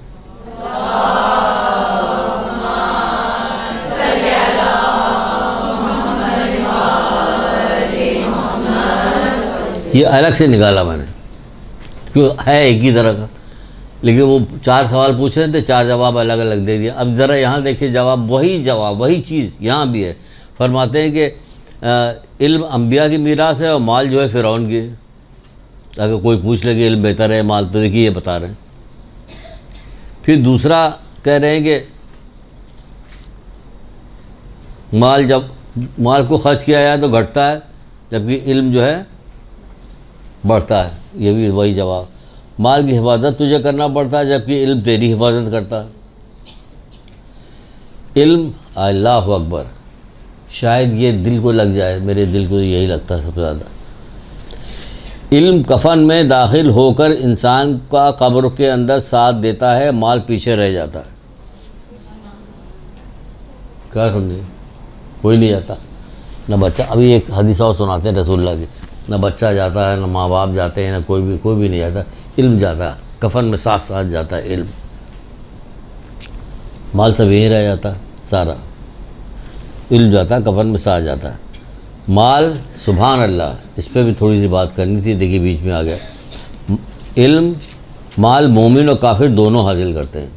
ये अलग से निकाला मैंने, क्यों है एक ही तरह का, लेकिन वो 4 सवाल पूछ रहे थे, 4 जवाब अलग अलग दे दिया। अब ज़रा यहाँ देखिए, जवाब वही चीज़ यहाँ भी है। फरमाते हैं कि इल्म अंबिया की मीरास है और माल जो है फ़िरौन की। अगर कोई पूछ ले कि इल्म बेहतर है माल, तो देखिए ये बता रहे हैं। फिर दूसरा कह रहे हैं कि माल को खर्च किया जाए तो घटता है, जबकि इल्म जो है बढ़ता है। ये भी वही जवाब। माल की हिफाजत तुझे करना पड़ता है, जबकि इल्म तेरी हिफाजत करता है। इल्म, अल्लाह अकबर, शायद ये दिल को लग जाए, मेरे दिल को यही लगता है सबसे ज़्यादा। इल्म कफन में दाखिल होकर इंसान का कब्र के अंदर साथ देता है, माल पीछे रह जाता है। क्या समझे? कोई नहीं जाता, न बच्चा। अभी एक हदीस और सुनाते हैं रसूलुल्लाह की, न बच्चा जाता है, न माँ बाप जाते हैं, न कोई भी नहीं जाता, इल्म जाता है, कफन में साथ साथ जाता है इल्म। माल सब यहीं रह जाता है सारा, इल्म जाता है, कफन में साथ जाता है। माल, सुभान अल्लाह, इस पर भी थोड़ी सी बात करनी थी, देखिए बीच में आ गया। इल्म, माल मोमिन और काफिर दोनों हासिल करते हैं।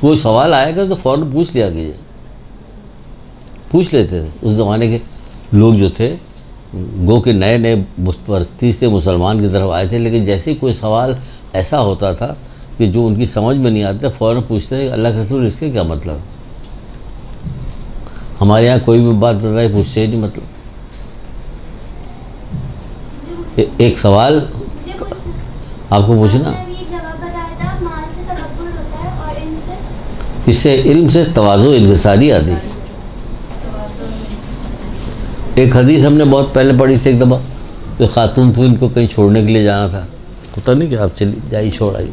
कोई सवाल आएगा तो फ़ौरन पूछ लिया कीजिए, पूछ लेते थे। उस ज़माने के लोग जो थे, गो के नए नए परस्ती से मुसलमान की तरफ आए थे, लेकिन जैसे ही कोई सवाल ऐसा होता था कि जो उनकी समझ में नहीं आता, फ़ौरन पूछते थे अल्लाह के रसूल इसके क्या मतलब। हमारे यहाँ कोई भी बात बताए पूछते ही नहीं मतलब, एक सवाल आपको पूछना, इससे इल्म से तवाज़ु इन्किसारी आती। एक हदीस हमने बहुत पहले पढ़ी थी एक दफ़ा, जो खातून थी, इनको कहीं छोड़ने के लिए जाना था, पता नहीं कि आप चली जाइए छोड़ आई,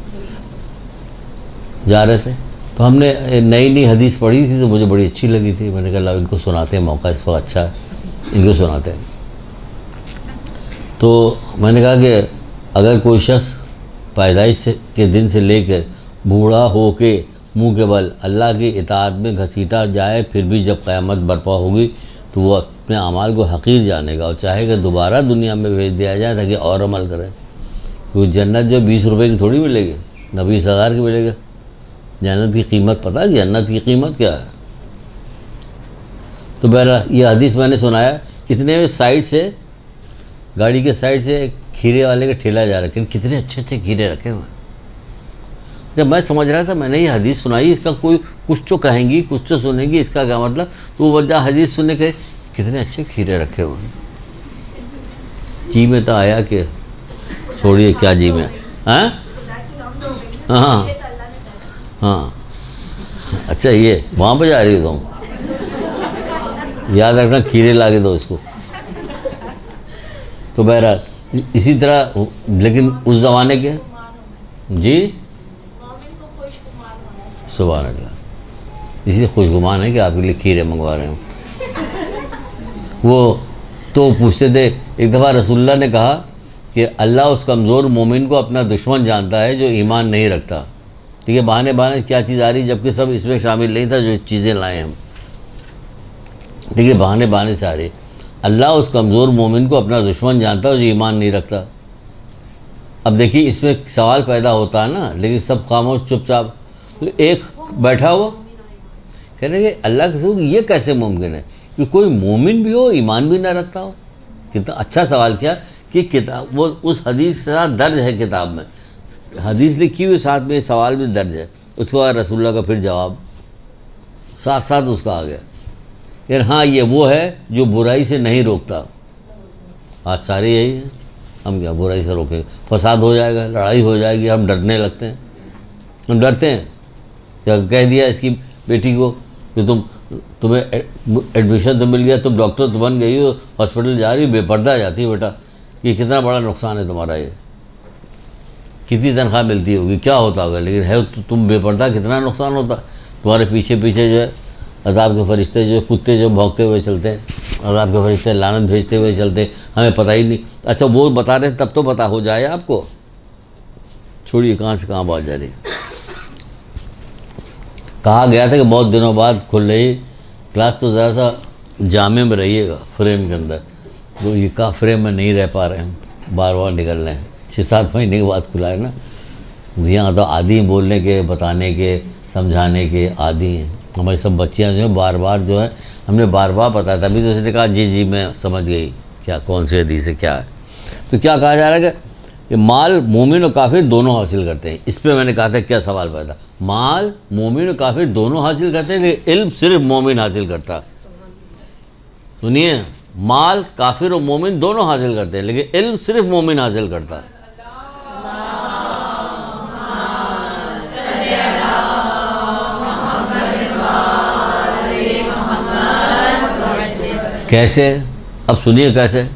जा रहे थे, तो हमने नई नई हदीस पढ़ी थी तो मुझे बड़ी अच्छी लगी थी। मैंने कहा ला इनको सुनाते हैं, मौका इस वक्त अच्छा है, इनको सुनाते हैं। तो मैंने कहा कि अगर कोई शख्स पैदाइश के दिन से लेकर बूढ़ा हो के मुँह के बल अल्लाह की इताअत में घसीटा जाए, फिर भी जब क़यामत बर्पा होगी तो वो अपने अमाल को हक़ीर जानेगा और चाहेगा दोबारा दुनिया में भेज दिया जाए ताकि और अमल करे। क्योंकि जन्नत जो 20 रुपये की थोड़ी मिलेगी, न 20,000 की मिलेगी। जन्नत की कीमत पता है, जन्नत की कीमत क्या है? तो बहरहाल ये हदीस मैंने सुनाया। इतने में साइड से, गाड़ी के साइड से खीरे वाले का ठेला जा रहा है, कितने अच्छे अच्छे खीरे रखे हुए हैं। जब मैं समझ रहा था, मैंने ये हदीस सुनाई, इसका कोई कुछ तो कहेंगी, कुछ तो सुनेंगी, इसका क्या मतलब, तो वो वजह हदीस सुनने के कितने अच्छे खीरे रखे हुए हैं। जी में तो आया कि छोड़िए क्या जी में, हाँ हाँ हाँ, अच्छा ये वहाँ पर जा रही हो तुम, याद रखना खीरे ला के दो इसको। तो बहरहाल इसी तरह, लेकिन उस ज़माने के जी सुभान अल्लाह, इसलिए खुशगुमान है कि आपके लिए खीरे मंगवा रहे हूँ। वो तो पूछते थे, एक दफ़ा रसूलुल्लाह ने कहा कि अल्लाह उस कमज़ोर मोमिन को अपना दुश्मन जानता है जो ईमान नहीं रखता। ठीक है, बहाने बहाने क्या चीज़ आ रही, जबकि सब इसमें शामिल नहीं था जो चीज़ें लाए हम। ठीक है, बहाने बहाने से आ रही। अल्लाह उस कमज़ोर मोमिन को अपना दुश्मन जानता है जो ईमान नहीं रखता। अब देखिए इसमें सवाल पैदा होता है ना, लेकिन सब खामोश चुपचाप। तो एक बैठा हुआ कह रहे कि अल्लाह के ये कैसे मुमकिन है कि कोई मोमिन भी हो ईमान भी ना रखता हो। कितना अच्छा सवाल किया कि किताब वो उस हदीस के साथ दर्ज है, किताब में हदीस लिखी हुई, साथ में सवाल भी दर्ज है। उसके बाद रसूलुल्लाह का फिर जवाब साथ साथ उसका आ गया, यार हाँ ये वो है जो बुराई से नहीं रोकता। आज सारे यही है, हम क्या बुराई से रोकेंगे, फसाद हो जाएगा, लड़ाई हो जाएगी, हम डरने लगते हैं। हम डरते हैं, क्या कह दिया इसकी बेटी को कि तुम्हें एडमिशन तो मिल गया, तुम डॉक्टर तो बन गई हो, हॉस्पिटल जा रही हो, बेपर्दा जाती है बेटा, कि कितना बड़ा नुकसान है तुम्हारा, ये कितनी तनख्वाह मिलती होगी, क्या होता होगा, लेकिन है तो तुम बेपर्दा, कितना नुकसान होता। तुम्हारे पीछे पीछे जो है अज़ाब के फरिश्ते, जो कुत्ते जो भौंकते हुए चलते हैं, अज़ाब के फरिश्ते लानत भेजते हुए चलते हैं, हमें पता ही नहीं। अच्छा वो बता रहे तब तो पता हो जाए आपको, छोड़िए कहाँ से कहाँ बात जा रही है। कहा गया था कि बहुत दिनों बाद खुल रही क्लास, तो ज़रा सा जामे में रहिएगा, फ्रेम के अंदर। तो ये का फ्रेम में नहीं रह पा रहे हैं, बार बार निकल रहे हैं। 6-7 महीने के बाद खुला है ना, यहाँ तो आदि हैं बोलने के, बताने के, समझाने के आदि हैं। हमारी सब बच्चियाँ जो हैं बार बार जो है, हमने बार बार बताया, तभी तो उसने कहा जी जी मैं समझ गई क्या कौन सी हदीस है क्या है। तो क्या कहा जा रहा है कि ये माल मोमिन और काफिर दोनों हासिल करते हैं। इस पर मैंने कहा था क्या सवाल पैदा, माल मोमिन और काफिर दोनों हासिल करते हैं, लेकिन इल्म सिर्फ मोमिन हासिल करता। सुनिए, माल काफिर और मोमिन दोनों हासिल करते हैं, लेकिन इल्म सिर्फ मोमिन हासिल करता है। कैसे? अब सुनिए कैसे।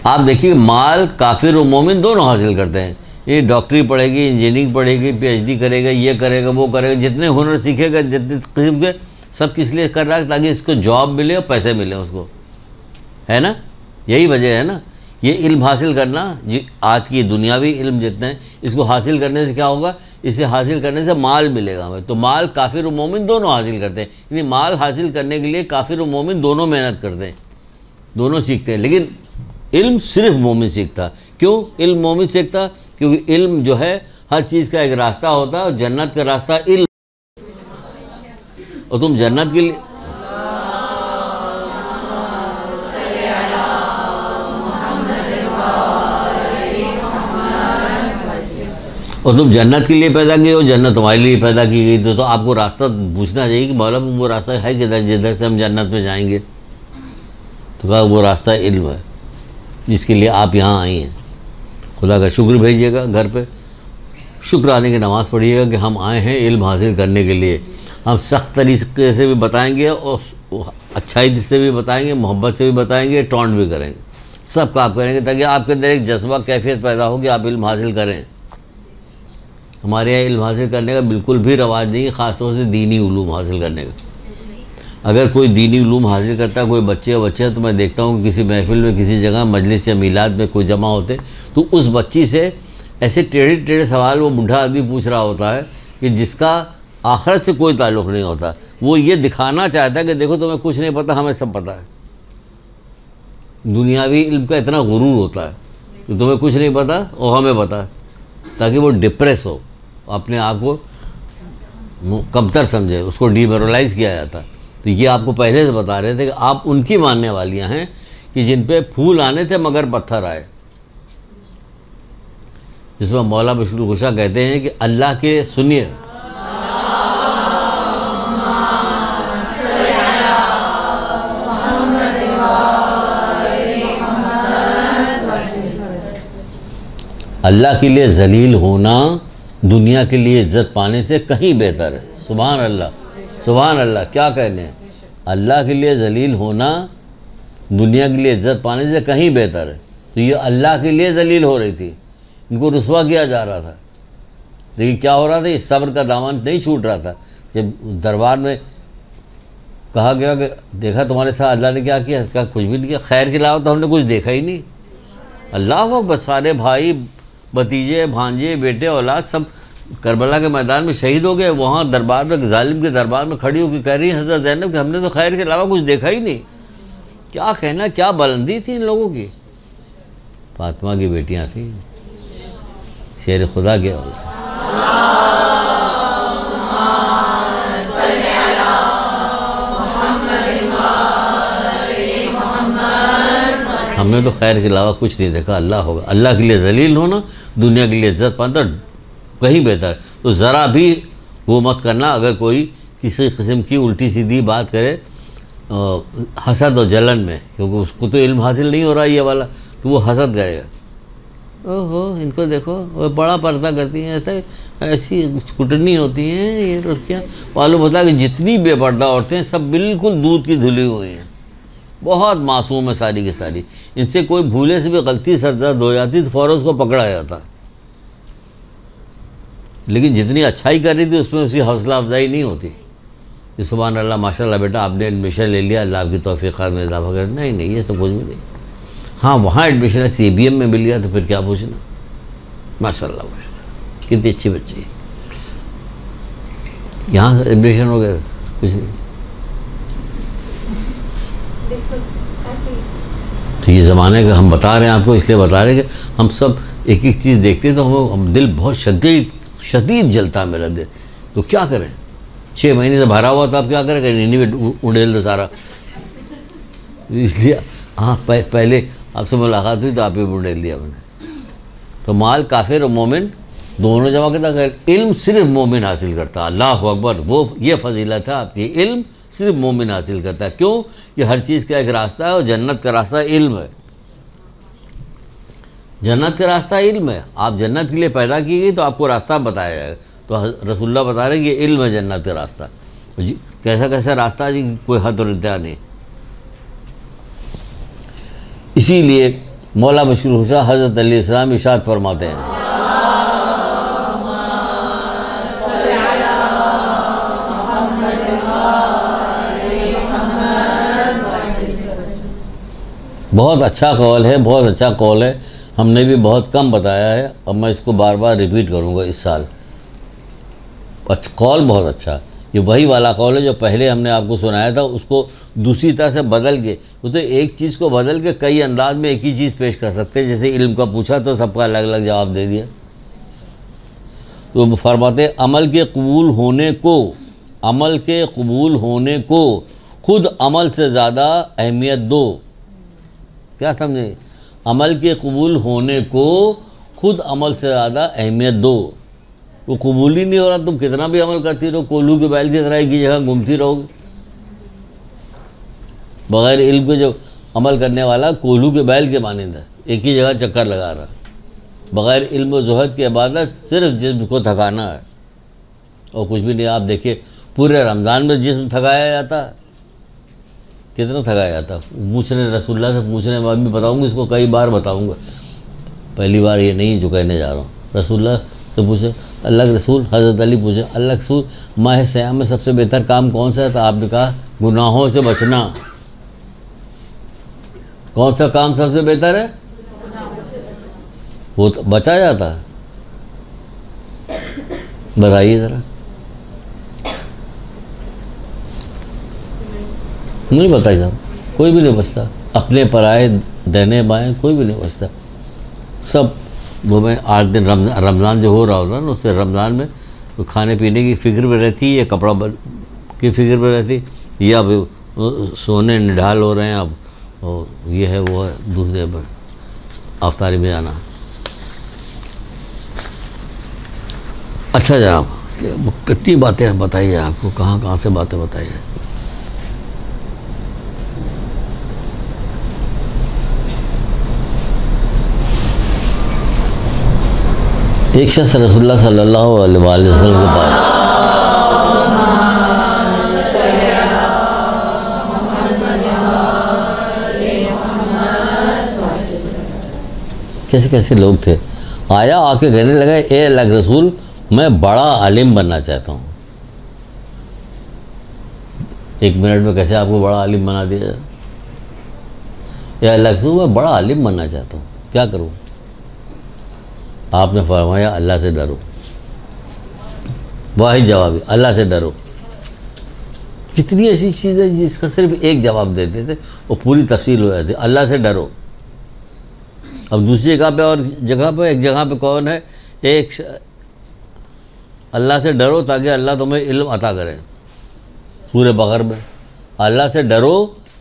आप देखिए, माल काफिर और मोमिन दोनों हासिल करते हैं। ये डॉक्टरी पढ़ेगी, इंजीनियरिंग पढ़ेगी, PhD करेगा, ये करेगा, वो करेगा, जितने हुनर सीखेगा, जितने किस्म के, सब किस लिए कर रहा है, ताकि इसको जॉब मिले और पैसे मिले उसको, है ना। यही वजह है ना। ये इल्म हासिल करना, जी आज की दुनियावी इल्म जितने हैं, इसको हासिल करने से क्या होगा, इसे हासिल करने से माल मिलेगा हमें। तो माल काफिर और मोमिन दोनों हासिल करते हैं, यानी माल हासिल करने के लिए काफिर और मोमिन दोनों मेहनत करते हैं, दोनों सीखते हैं। लेकिन इल्म सिर्फ मोमिन सीखता। क्यों इल्म मोमिन सीखता? क्योंकि इल्म जो है हर चीज़ का एक रास्ता होता है, और जन्नत का रास्ता इल्म। और तुम जन्नत के लिए पैदा किए हो, जन्नत तुम्हारे लिए पैदा की गई। तो आपको रास्ता पूछना चाहिए कि मौला वो रास्ता है किधर, जिधर से हम जन्नत में जाएंगे। तो कहा वो रास्ता इल्म है। जिसके लिए आप यहाँ आई हैं। खुदा का शुक्र भेजिएगा घर पे, शुक्राने की नमाज़ पढ़िएगा कि हम आए हैं इल्म हासिल करने के लिए। हम सख्त तरीके से भी बताएंगे और अच्छाई से भी बताएंगे, मोहब्बत से भी बताएंगे, टॉन्ट भी करेंगे, सब काम करेंगे ताकि आपके अंदर एक जज्बा कैफियत पैदा हो कि आप इल्म हासिल करें। हमारे यहाँ इल्म हासिल करने का बिल्कुल भी रवाज नहीं है, ख़ासतौर से दीनी उलूम हासिल करने का। अगर कोई दीनी उलूम हासिल करता है, कोई बच्चे या बच्चा, तो मैं देखता हूँ कि किसी महफिल में, किसी जगह मजलिस या मीलाद में कोई जमा होते तो उस बच्ची से ऐसे टेढ़े टेढ़े सवाल वो बूढ़ा आदमी पूछ रहा होता है कि जिसका आखिरत से कोई ताल्लुक़ नहीं होता। वो ये दिखाना चाहता है कि देखो तुम्हें कुछ नहीं पता, हमें सब पता है। दुनियावी इल्म का इतना गुरूर होता है कि तुम्हें कुछ नहीं पता और हमें पता है, ताकि वो डिप्रेस हो, अपने आप को कमतर समझे, उसको डिमोरलाइज़ किया जाता है। तो ये आपको पहले से बता रहे थे कि आप उनकी मानने वालियाँ हैं कि जिन पे फूल आने थे मगर पत्थर आए। जिसमें मौला बशरुल खुशा कहते हैं कि अल्लाह के सुनिए, अल्लाह के लिए जलील होना दुनिया के लिए इज्जत पाने से कहीं बेहतर है। सुभान अल्लाह, सुभान अल्लाह, क्या कहने हैं। अल्लाह के लिए जलील होना दुनिया के लिए इज्जत पाने से कहीं बेहतर है। तो ये अल्लाह के लिए जलील हो रही थी, इनको रुसवा किया जा रहा था। देखिए क्या हो रहा था, ये सब्र का दामन नहीं छूट रहा था। जब दरबार में कहा गया कि देखा तुम्हारे साथ अल्लाह ने क्या किया, क्या कुछ भी नहीं किया, खैर के अलावा तो हमने कुछ देखा ही नहीं। अल्लाह को बस सारे भाई भतीजे भांजे बेटे औलाद सब करबला के मैदान में शहीद हो गए। वहाँ दरबार में, जालिम के दरबार में खड़ी होकर कह रही है हज़रत ज़ैनब कि हमने तो खैर के अलावा कुछ देखा ही नहीं। क्या कहना, क्या बुलंदी थी इन लोगों की। फातिमा की बेटियाँ थी, शेर खुदा के औलाद। हमने तो खैर के अलावा कुछ नहीं देखा। अल्लाह होगा, अल्लाह के लिए जलील होना दुनिया के लिए इज्जत पाना कहीं बेहतर। तो ज़रा भी वो मत करना, अगर कोई किसी किस्म की उल्टी सीधी बात करे हसद और जलन में, क्योंकि उसको तो इल्म हासिल नहीं हो रहा ये वाला, तो वो हसद करेगा। ओहो इनको देखो, वो बड़ा पर्दा करती हैं, ऐसी कुटनी होती हैं ये लड़कियाँ। मालूम होता है कि जितनी बेपर्दा औरतें सब बिल्कुल दूध की धुली हुई हैं, बहुत मासूम है सारी की सारी। इनसे कोई भूले से भी गलती सरदर्द हो जाती तो फ़ौरन उसको पकड़ा जाता। लेकिन जितनी अच्छाई कर रही थी उसमें उसकी हौसला अफजाई नहीं होती कि सुभान अल्लाह माशाल्लाह बेटा आपने एडमिशन ले लिया, अल्लाह की तौफीक़ात में इजाफा कर। नहीं नहीं, ये सब कुछ भी नहीं। हाँ वहाँ एडमिशन है, CBM में मिल गया तो फिर क्या पूछना। माशाल्लाह माशाल्लाह कितनी अच्छी बच्ची है, यहाँ एडमिशन हो गया कुछ नहीं। तो ये ज़माने का हम बता रहे हैं आपको, इसलिए बता रहे हैं कि हम सब एक एक चीज़ देखते हैं तो हम दिल बहुत शदीद जलता है मेरा दिल। तो क्या करें, 6 महीने से भरा हुआ था, अब क्या करें, नींद में उड़ेल दो सारा। इसलिए हाँ पहले आपसे मुलाकात हुई तो आप ही उड़ेल दिया मैंने। तो माल काफिर और मोमिन दोनों जमा करता, इल्म सिर्फ मोमिन हासिल करता। अल्लाह अकबर, वो ये फजीलत है आपकी, इल्म सिर्फ मोमिन हासिल करता है। क्यों, ये हर चीज़ का एक रास्ता है और जन्नत का रास्ता इल्म है। जन्नत का रास्ता इल्म है। आप जन्नत के लिए पैदा की गई तो आपको रास्ता बताया जाएगा। तो रसूलुल्लाह बता रहे हैं कि ये इल्म है जन्नत का रास्ता। जी कैसा कैसा रास्ता जी, कोई हद और इंतहा नहीं। इसीलिए मौला बशरुल खुशा हज़रत अली इस्लाम इरशाद फरमाते हैं, बहुत अच्छा कौल है, बहुत अच्छा कौल है। हमने भी बहुत कम बताया है, अब मैं इसको बार बार रिपीट करूँगा इस साल। कौल बहुत अच्छा, ये वही वाला कौल है जो पहले हमने आपको सुनाया था, उसको दूसरी तरह से बदल के। वो तो एक चीज़ को बदल के कई अंदाज में एक ही चीज़ पेश कर सकते हैं। जैसे इल्म का पूछा तो सबका अलग अलग जवाब दे दिया। तो फरमाते अमल के कबूल होने को, अमल के कबूल होने को खुद अमल से ज़्यादा अहमियत दो। क्या समझे, अमल के कबूल होने को खुद अमल से ज़्यादा अहमियत दो। वो कबूल ही नहीं हो रहा, तुम कितना भी अमल करती रहो, कोल्हू के बैल की तरह एक ही जगह घूमती रहोगे। बग़ैर इल्म के जो अमल करने वाला कोल्हू के बैल के मानंद है, एक ही जगह चक्कर लगा रहा, बग़ैर इल्म व ज़ुहद की इबादत, सिर्फ जिस्म को थकाना है और कुछ भी नहीं। आप देखिए पूरे रमज़ान में जिस्म थकाया जाता है, कितना थकाया जाता है। पूछ रहे रसूलुल्लाह से पूछ रहे, मैं भी बताऊँगा, इसको कई बार बताऊँगा, पहली बार ये नहीं जो कहने जा रहा हूँ। रसूलुल्लाह से पूछे, अल्लाह के रसूल, हज़रत अली पूछे, अल्लाह के रसूल माह सियाम में सबसे बेहतर काम कौन सा है? तो आपने कहा गुनाहों से बचना। कौन सा काम सबसे बेहतर है? वो तो बचा जाता है। बताइए ज़रा, नहीं बताइए साहब, कोई भी नहीं बचता। अपने पराए देने बाएँ कोई भी नहीं बचता। सब वो मैं 8 दिन रमज़ान जो हो रहा होता ना, उससे रमज़ान में तो खाने पीने की फ़िक्र में रहती है, कपड़ा की फ़िक्र में रहती, या अब सोने निढाल हो रहे हैं, अब और ये है वो है, दूसरे पर अफ्तारी में जाना। अच्छा जनाब, कितनी बातें बताइए, आपको कहाँ कहाँ से बातें बताइए। एक शख्स रसूलुल्लाह सल्लल्लाहु अलैहि वसल्लम के पास कैसे कैसे लोग थे, आया, आके कहने लगा, ए अल्लाह के रसूल, मैं बड़ा आलिम बनना चाहता हूँ। 1 मिनट में कैसे आपको बड़ा आलिम बना दिया जाए? ए अल्लाह के रसूल, मैं बड़ा आलिम बनना चाहता हूँ, क्या करूँ? आपने फरमाया अल्लाह से डरो। वाहिद जवाब, अल्लाह से डरो। कितनी ऐसी चीज़ें जिसका सिर्फ एक जवाब देते थे और पूरी तफसील हो जाती, अल्लाह से डरो। अब दूसरी जगह पे और जगह पे, एक जगह पे कौन है, एक अल्लाह से डरो ताकि अल्लाह तुम्हें इल्म अता करे, सूरह बकर में अल्लाह से डरो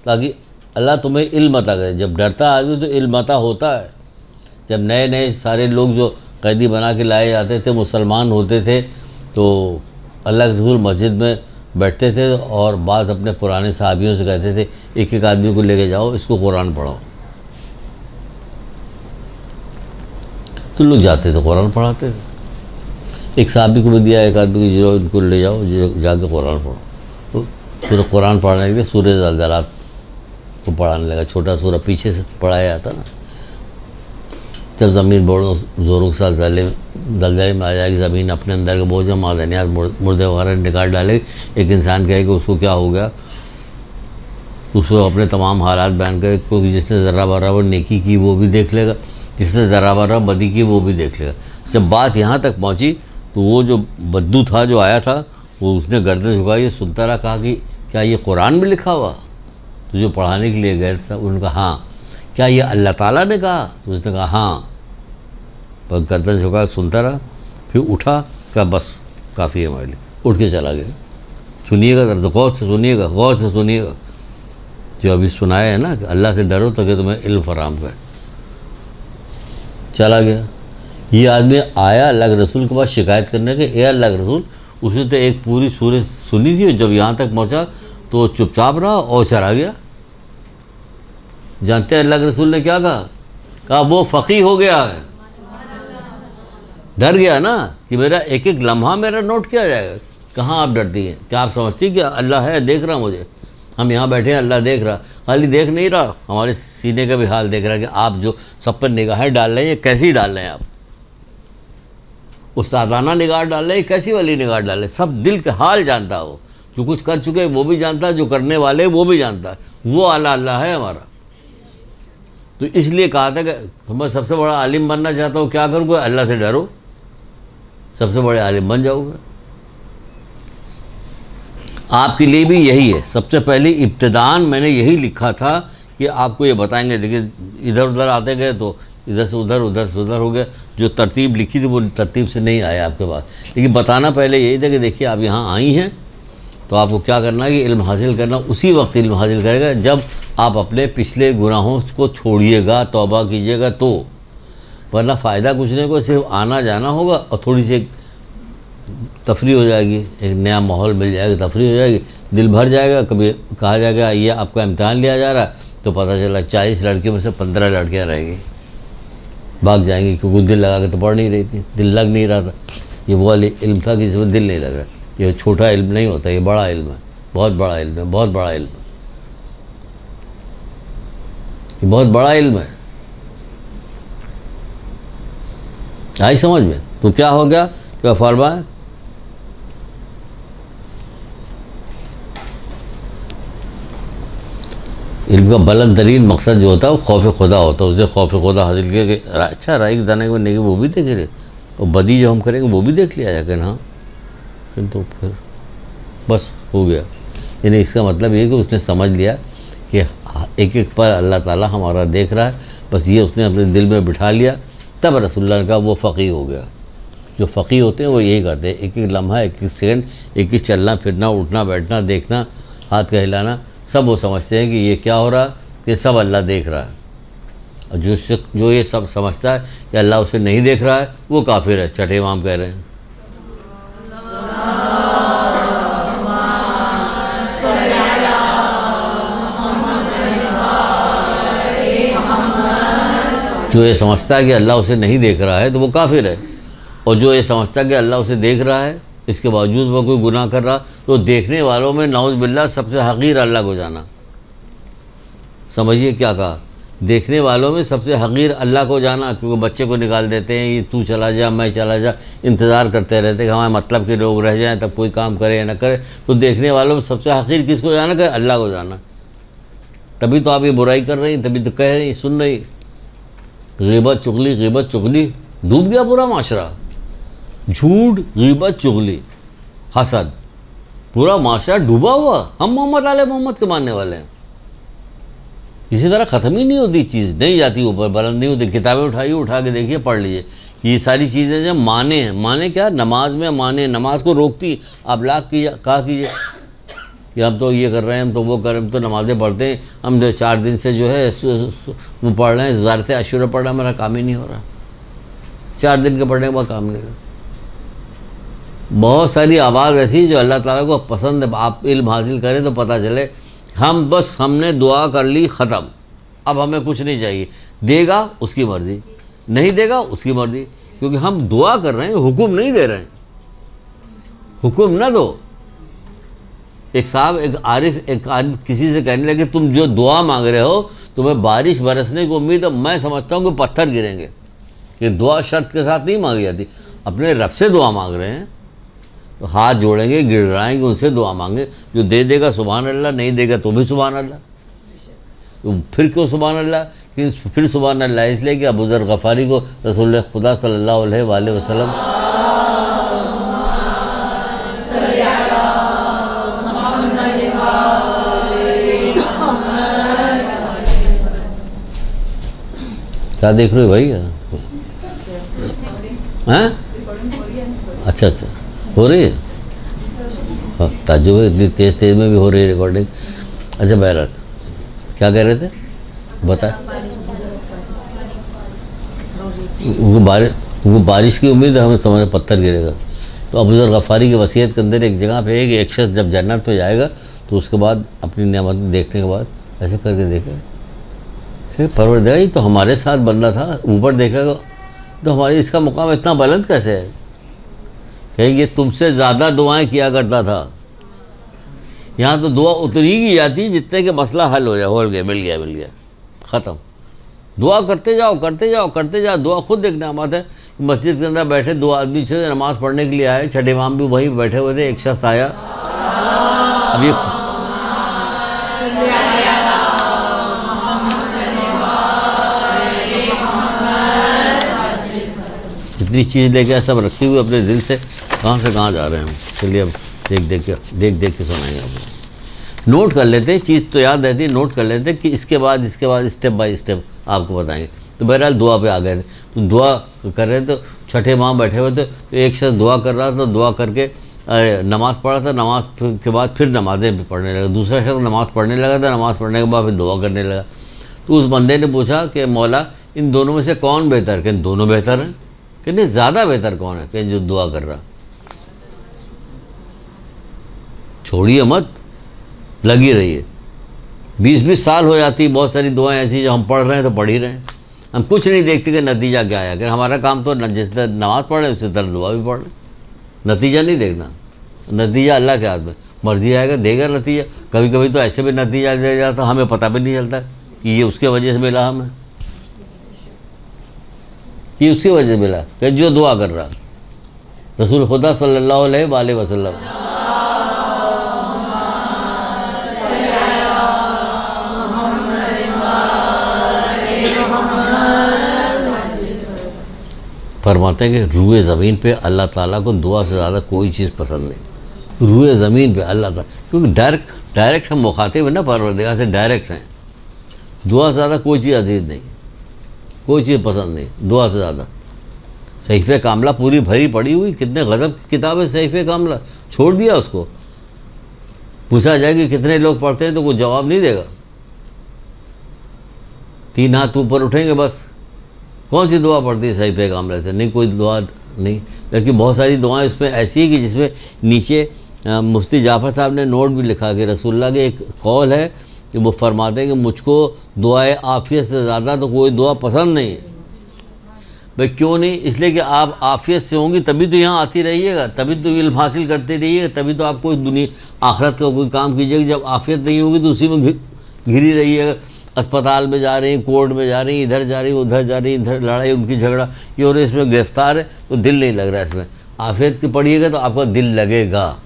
ताकि अल्लाह तुम्हें इल्म अता करे। जब डरता आदमी तो इल्म अता होता है। जब नए नए सारे लोग जो कैदी बना के लाए जाते थे, मुसलमान होते थे, तो अल्लाह के रसूल मस्जिद में बैठते थे और बाज़ अपने पुराने साहबियों से कहते थे, एक एक आदमी को लेके जाओ, इसको कुरान पढ़ाओ। तो लोग जाते थे, कुरान पढ़ाते थे। एक साहबी को भी दिया, एक आदमी को, जो इनको ले जाओ, जाके कुरान पढ़ो। तो फिर कुरान पढ़ाने के लिए सूरह ज़लज़लात को पढ़ाने लगा। छोटा सूरह पीछे से पढ़ाया जाता ना, जब ज़मीन बहुत ज़ोरों के साथ जलजले में आ जाएगी, ज़मीन अपने अंदर के बोझ मादनियात मुर्दे वगैरह निकाल डालेगी, एक इंसान कहे कि उसको क्या हो गया, उसको अपने तमाम हालात बयान करे, क्योंकि जिसने ज़रा बराबर नेकी की वो भी देख लेगा, जिसने ज़रा बराबर बदी की वो भी देख लेगा। जब बात यहाँ तक पहुँची तो वो जो बद्दू था जो आया था, वो उसने गर्दन झुकाई, ये सुनता रहा, कहा कि क्या ये कुरान में लिखा हुआ? तो जो पढ़ाने के लिए गए थे उन्होंने कहा हाँ। क्या ये अल्लाह ताला ने कहा? तो उसने कहा हाँ। पर गर्दन झुका सुनता रहा, फिर उठा, क्या बस काफ़ी है हमारे लिए, उठ के चला गया। सुनिएगा तो गौर से सुनिएगा, गौर से सुनिएगा, जो अभी सुनाया है ना कि अल्लाह से डरो ताकि तुम्हें इल्म फराम करे। चला गया। ये आदमी आया अल्लाह के रसूल के पास शिकायत करने के, ए अल्लाह के रसूल, उसने तो एक पूरी सूरत सुनी थी, जब यहाँ तक पहुँचा तो चुपचाप रहा और चला गया। जानते हैं अल्लाह के रसूल ने क्या कहा वो फ़कीह हो गया है। डर गया ना कि मेरा एक एक लम्हा मेरा नोट किया जाएगा। कहाँ आप डरती हैं? क्या आप समझती क्या अल्लाह है, देख रहा मुझे? हम यहाँ बैठे हैं, अल्लाह देख रहा। खाली देख नहीं रहा, हमारे सीने का भी हाल देख रहा है कि आप जो सब पर निगाहें डाल रहे हैं, ये कैसी डाल रहे हैं आप? उस्तादाना निगाह डाल रहे हैं, कैसी वाली निगाह डाल रहे हैं? सब दिल के हाल जानता है वो, जो कुछ कर चुके हैं वो भी जानता है, जो करने वाले वो भी जानता है। वो आला अल्लाह है हमारा। तो इसलिए कहा था कि मैं सबसे बड़ा आलिम बनना चाहता हूँ, क्या करूँगा? अल्लाह से डरो, सबसे बड़े आलिम बन जाओगे। आपके लिए भी यही है। सबसे पहले इब्तिदान मैंने यही लिखा था कि आपको ये बताएंगे, लेकिन इधर उधर आते गए तो इधर से उधर हो गया। जो तरतीब लिखी थी वो तरतीब से नहीं आया आपके पास, लेकिन बताना पहले यही था कि देखिए आप यहाँ आई हैं तो आपको क्या करना है कि इल्म हासिल करना। उसी वक्त इल्म हासिल करेगा जब आप अपने पिछले गुनाहों को छोड़िएगा, तौबा कीजिएगा, तो वरना फ़ायदा कुछ नहीं को, सिर्फ आना जाना होगा और थोड़ी सी तफरी हो जाएगी, एक नया माहौल मिल जाएगा, तफरी हो जाएगी, दिल भर जाएगा। कभी कहा जाएगा ये आपका इम्तहान लिया जा रहा है तो पता चला 40 लड़कियों में से 15 लड़कियाँ रहेंगी। भाग जाएंगे, क्योंकि दिल लगा के तो पढ़ नहीं रही थी, दिल लग नहीं रहा था। ये वो वाली इल्म था कि जिसमें दिल नहीं लग रहा। ये छोटा इल्म नहीं होता, ये बड़ा इल्म है, बहुत बड़ा इल्म है, बहुत बड़ा इल्म है, ये बहुत बड़ा इल्म है। आई समझ में? तो क्या हो गया? क्या फरमाया? इल्म का बुलंद तरीन मकसद जो होता है वो खौफ खुदा होता है। उसने खौफ खुदा हासिल किया कि अच्छा राई के दाने को नेकी वो भी देख रहे, और बदी जो हम करेंगे वो भी देख लिया जाए कि हाँ, तो फिर बस हो गया। यानी इसका मतलब ये कि उसने समझ लिया कि एक एक पर अल्लाह ताला हमारा देख रहा है, बस ये उसने अपने दिल में बिठा लिया। तब रसूलुल्लाह ने कहा वो फ़क़ीह हो गया। जो फ़क़ीह होते हैं वो यही करते हैं, एक एक लम्हा, एक एक सेकंड, एक एक चलना फिरना, उठना बैठना, देखना, हाथ का हिलाना, सब वो समझते हैं कि ये क्या हो रहा है, ये सब अल्लाह देख रहा है। और जो ये सब समझता है कि अल्लाह उसे नहीं देख रहा है वो काफिर है। छठे इमाम कह रहे हैं जो ये समझता है कि अल्लाह उसे नहीं देख रहा है तो वो काफिर है, और जो ये समझता है कि अल्लाह उसे देख रहा है इसके बावजूद वो कोई गुनाह कर रहा, तो देखने वालों में नाउज़ बिल्लाह सबसे हक़ीर अल्लाह को जाना। समझिए क्या कहा? देखने वालों में सबसे हक़ीर अल्लाह को जाना, क्योंकि बच्चे को निकाल देते हैं, ये तू चला जा मैं चला जा, इंतज़ार करते रहते हैं कि हमारे मतलब के लोग रह जाएं तब कोई काम करे या ना करे। तो देखने वालों में सबसे हक़ीर किसको जाना? कि अल्लाह को जाना। तभी तो आप ये बुराई कर रही, तभी तो कह रही, सुन रही। ग़ीबत चुगली डूब गया पूरा माशरा। झूठ, ग़ीबत, चुगली, हसद, पूरा माशरा डूबा हुआ। हम मोहम्मद आले मोहम्मद के मानने वाले हैं। इसी तरह ख़त्म ही नहीं होती चीज़, नहीं जाती ऊपर, बुलंद नहीं होती। किताबें उठाइए, उठा के देखिए, पढ़ लीजिए। ये सारी चीज़ें जब माने हैं, माने क्या? नमाज में माने, नमाज को रोकती। आप लाख कहा कीजिए कि हम तो ये कर रहे हैं, हम तो वो कर रहे हैं, हम तो नमाज़ें पढ़ते हैं, हम जो 4 दिन से जो है वो पढ़ रहे हैं, ज़ारत आशूरा पढ़ रहा है, मेरा काम ही नहीं हो रहा। 4 दिन के पढ़ने के बाद काम नहीं हो। बहुत सारी आवाज़ ऐसी जो अल्लाह ताला को पसंद है। आप इल्म हासिल करें तो पता चले हम बस हमने दुआ कर ली, ख़त्म, अब हमें कुछ नहीं चाहिए। देगा उसकी मर्ज़ी, नहीं देगा उसकी मर्ज़ी, क्योंकि हम दुआ कर रहे हैं, हुक्म नहीं दे रहे हैं। हुक्म ना दो। एक साहब एक आरिफ किसी से कहने लगे तुम जो दुआ मांग रहे हो तुम्हें बारिश बरसने की उम्मीद है, मैं समझता हूँ कि पत्थर गिरेंगे। कि दुआ शर्त के साथ नहीं मांगी जाती। अपने रब से दुआ मांग रहे हैं तो हाथ जोड़ेंगे, गिड़गिड़ाएंगे, उनसे दुआ मांगे। जो दे देगा सुभान अल्लाह, नहीं देगा तो भी सुभान अल्लाह। तो फिर क्यों सुभान अल्लाह? कि फिर सुभान अल्लाह इसलिए कि अबू ज़र गफ़ारी को रसूल खुदा सल्लल्लाहु अलैहि वसल्लम क्या देख रहे हो भाई? हैं? अच्छा हो रही है। हाँ, ताज्जुब है, इतनी तेज़ में भी हो रही है रिकॉर्डिंग। अच्छा बहरहाल क्या कह रहे थे? बता। उनको बारिश की उम्मीद है, हमें समझ पत्थर गिरेगा। तो अबू ज़र गफ़ारी की वसीयत के अंदर एक जगह पे है कि एक शख्स जब जन्नत पे जाएगा तो उसके बाद अपनी नेमत देखने के बाद ऐसे करके देखेगा, फिर परवरदिगार ही तो हमारे साथ बंदा था, ऊपर देखेगा तो हमारी इसका मुकाम इतना बुलंद कैसे है? कहीं ये तुमसे ज़्यादा दुआएं किया करता था। यहाँ तो दुआ उतनी की जाती जितने के मसला हल हो जाए, हो गया, मिल गया, ख़त्म। दुआ करते जाओ। दुआ खुद देखना बात है। मस्जिद के अंदर बैठे 2 आदमी थे, नमाज़ पढ़ने के लिए आए, छठे इमाम भी वहीं बैठे हुए थे। एक शख्स आया, अब ये इतनी चीज़ लेके सब रखी हुई अपने दिल से कहाँ से कहाँ जा रहे हैं हम। चलिए अब देख के सुनाएंगे आपको। नोट कर लेते हैं, चीज़ तो याद रहती है, नोट कर लेते हैं कि इसके बाद स्टेप बाय स्टेप आपको बताएंगे। तो बहरहाल दुआ पे आ गए थे, तो दुआ कर रहे थे, तो छठे इमाम बैठे हुए थे। तो एक शख्स दुआ कर रहा था, दुआ करके नमाज़ पढ़ा था, नमाज के बाद फिर नमाज़ें भी पढ़ने लगा। दूसरा शख्स नमाज़ पढ़ने लगा था, नमाज़ पढ़ने के बाद फिर दुआ करने लगा। तो उस बंदे ने पूछा कि मौला इन दोनों में से कौन बेहतर? कि दोनों बेहतर हैं। कि नहीं, ज़्यादा बेहतर कौन है? कि जो दुआ कर रहा। छोड़िए मत, लगी रहिए। 20-20 साल हो जाती, बहुत सारी दुआएं ऐसी जो हम पढ़ रहे हैं तो पढ़ ही रहे हैं। हम कुछ नहीं देखते कि नतीजा क्या है। अगर हमारा काम तो जिस तरह नमाज़ पढ़ रहे उसी तरह दुआ भी पढ़ रहे, नतीजा नहीं देखना। नतीजा अल्लाह के हाथ में, मर्जी आएगा देगा नतीजा। कभी कभी तो ऐसे भी नतीजा दे जाता हमें पता भी नहीं चलता कि ये उसके वजह से मिला, हमें कि उसकी वजह से मिला, कि जो दुआ कर रहा रसूल खुदा सल्लल्लाहु अलैहि वसल्लम। फरमाते हैं कि रूए ज़मीन पे अल्लाह ताला को दुआ से ज़्यादा कोई चीज़ पसंद नहीं। रूए ज़मीन पे अल्लाह ताला, क्योंकि डायरेक्ट हम मुखातिब हैं ना, परवरदिगार से डायरेक्ट हैं। दुआ से ज़्यादा कोई चीज़ अजीज़ नहीं, कोई चीज़ पसंद नहीं दुआ से ज़्यादा। सहीफ़े कामला पूरी भरी पड़ी हुई, कितने गज़ब की किताब है सहीफ़े कामला, छोड़ दिया उसको। पूछा जाए कि कितने लोग पढ़ते हैं तो कोई जवाब नहीं देगा, 3 हाथ ऊपर उठेंगे बस। कौन सी दुआ पढ़ती है सहीफ़े कामले से? नहीं, कोई दुआ नहीं। बल्कि बहुत सारी दुआएं इसमें ऐसी है कि जिसमें नीचे मुफ्ती जाफ़र साहब ने नोट भी लिखा कि रसूलुल्लाह के एक कौल है कि वो फरमाते हैं कि मुझको दुआए आफ़ियत से ज़्यादा तो कोई दुआ पसंद नहीं है। भाई क्यों नहीं? इसलिए कि आप आफ़ियत से होंगी तभी तो यहाँ आती रहिएगा, तभी तो इल्म हासिल करते रहिएगा, तभी तो आप कोई दुनिया आखिरत का कोई काम कीजिएगा। जब आफ़ियत नहीं होगी तो उसी में घिरी रहिएगा। अस्पताल में जा रही हैं, कोर्ट में जा रही हैं, इधर जा रही हैं, उधर जा रही हैं, इधर लड़ाई उनकी झगड़ा ये, और इसमें गिरफ्तार है तो दिल नहीं लग रहा है इसमें। आफ़ियत की पढ़िएगा तो आपका दिल लगेगा।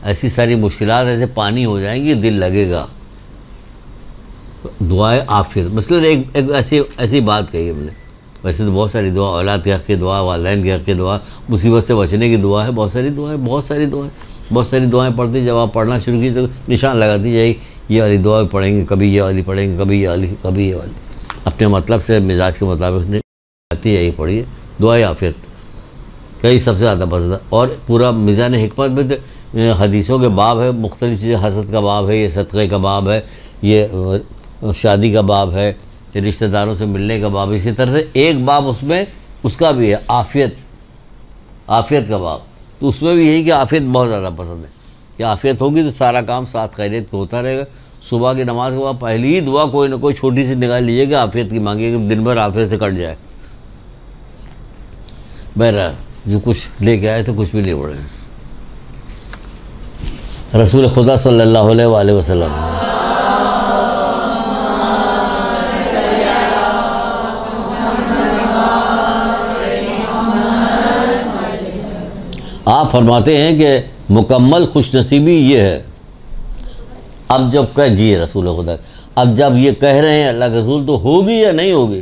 ऐसी सारी मुश्किलात ऐसे पानी हो जाएंगी, दिल लगेगा। तो दुआए आफ़ियत मसलन एक ऐसी बात कही हमने। वैसे तो बहुत सारी दुआ, औलाद के हक़ की दुआ, वालिदैन के हक़ की दुआ, मुसीबत से बचने की दुआ है, बहुत सारी दुआएं पढ़ती। जब आप पढ़ना शुरू की तो निशान लगाती जाएगी, ये वाली दुआ पढ़ेंगे, कभी ये वाली पढ़ेंगे, कभी ये वाली अपने मतलब से मिजाज के मुताबिक आती है। ये पढ़िए दुआए आफ़ियत, कई सबसे ज़्यादा पसंद है। और पूरा मिज़ान हिकमत में हदीसों के बाब है, मुख्तलिफ़ चीज़ें, हसद का बाब है, ये सदक़े का बाब है, ये शादी का बाब है, रिश्तेदारों से मिलने का बाब। इसी तरह से एक बाब उसमें उसका भी है, आफ़ियत का बाब। तो उसमें भी यही कि आफ़ियत बहुत ज़्यादा पसंद है कि आफ़ियत होगी तो सारा काम साथ खैरियत होता रहेगा। सुबह की नमाज के बाद पहली ही दुआ कोई ना कोई छोटी सी निकाल लीजिएगा, आफ़ियत की मांगिएगा, दिन भर आफ़ियत से कट जाए। बहरहाल जो कुछ लेके आए तो कुछ भी नहीं पड़े। रसूल खुदा सल्लल्लाहु अलैहि वसल्लम आप फरमाते हैं कि मुकम्मल खुशनसीबी ये है। अब जब कह जी रसूल खुदा, अब जब ये कह रहे हैं अल्लाह के रसूल तो होगी या नहीं होगी?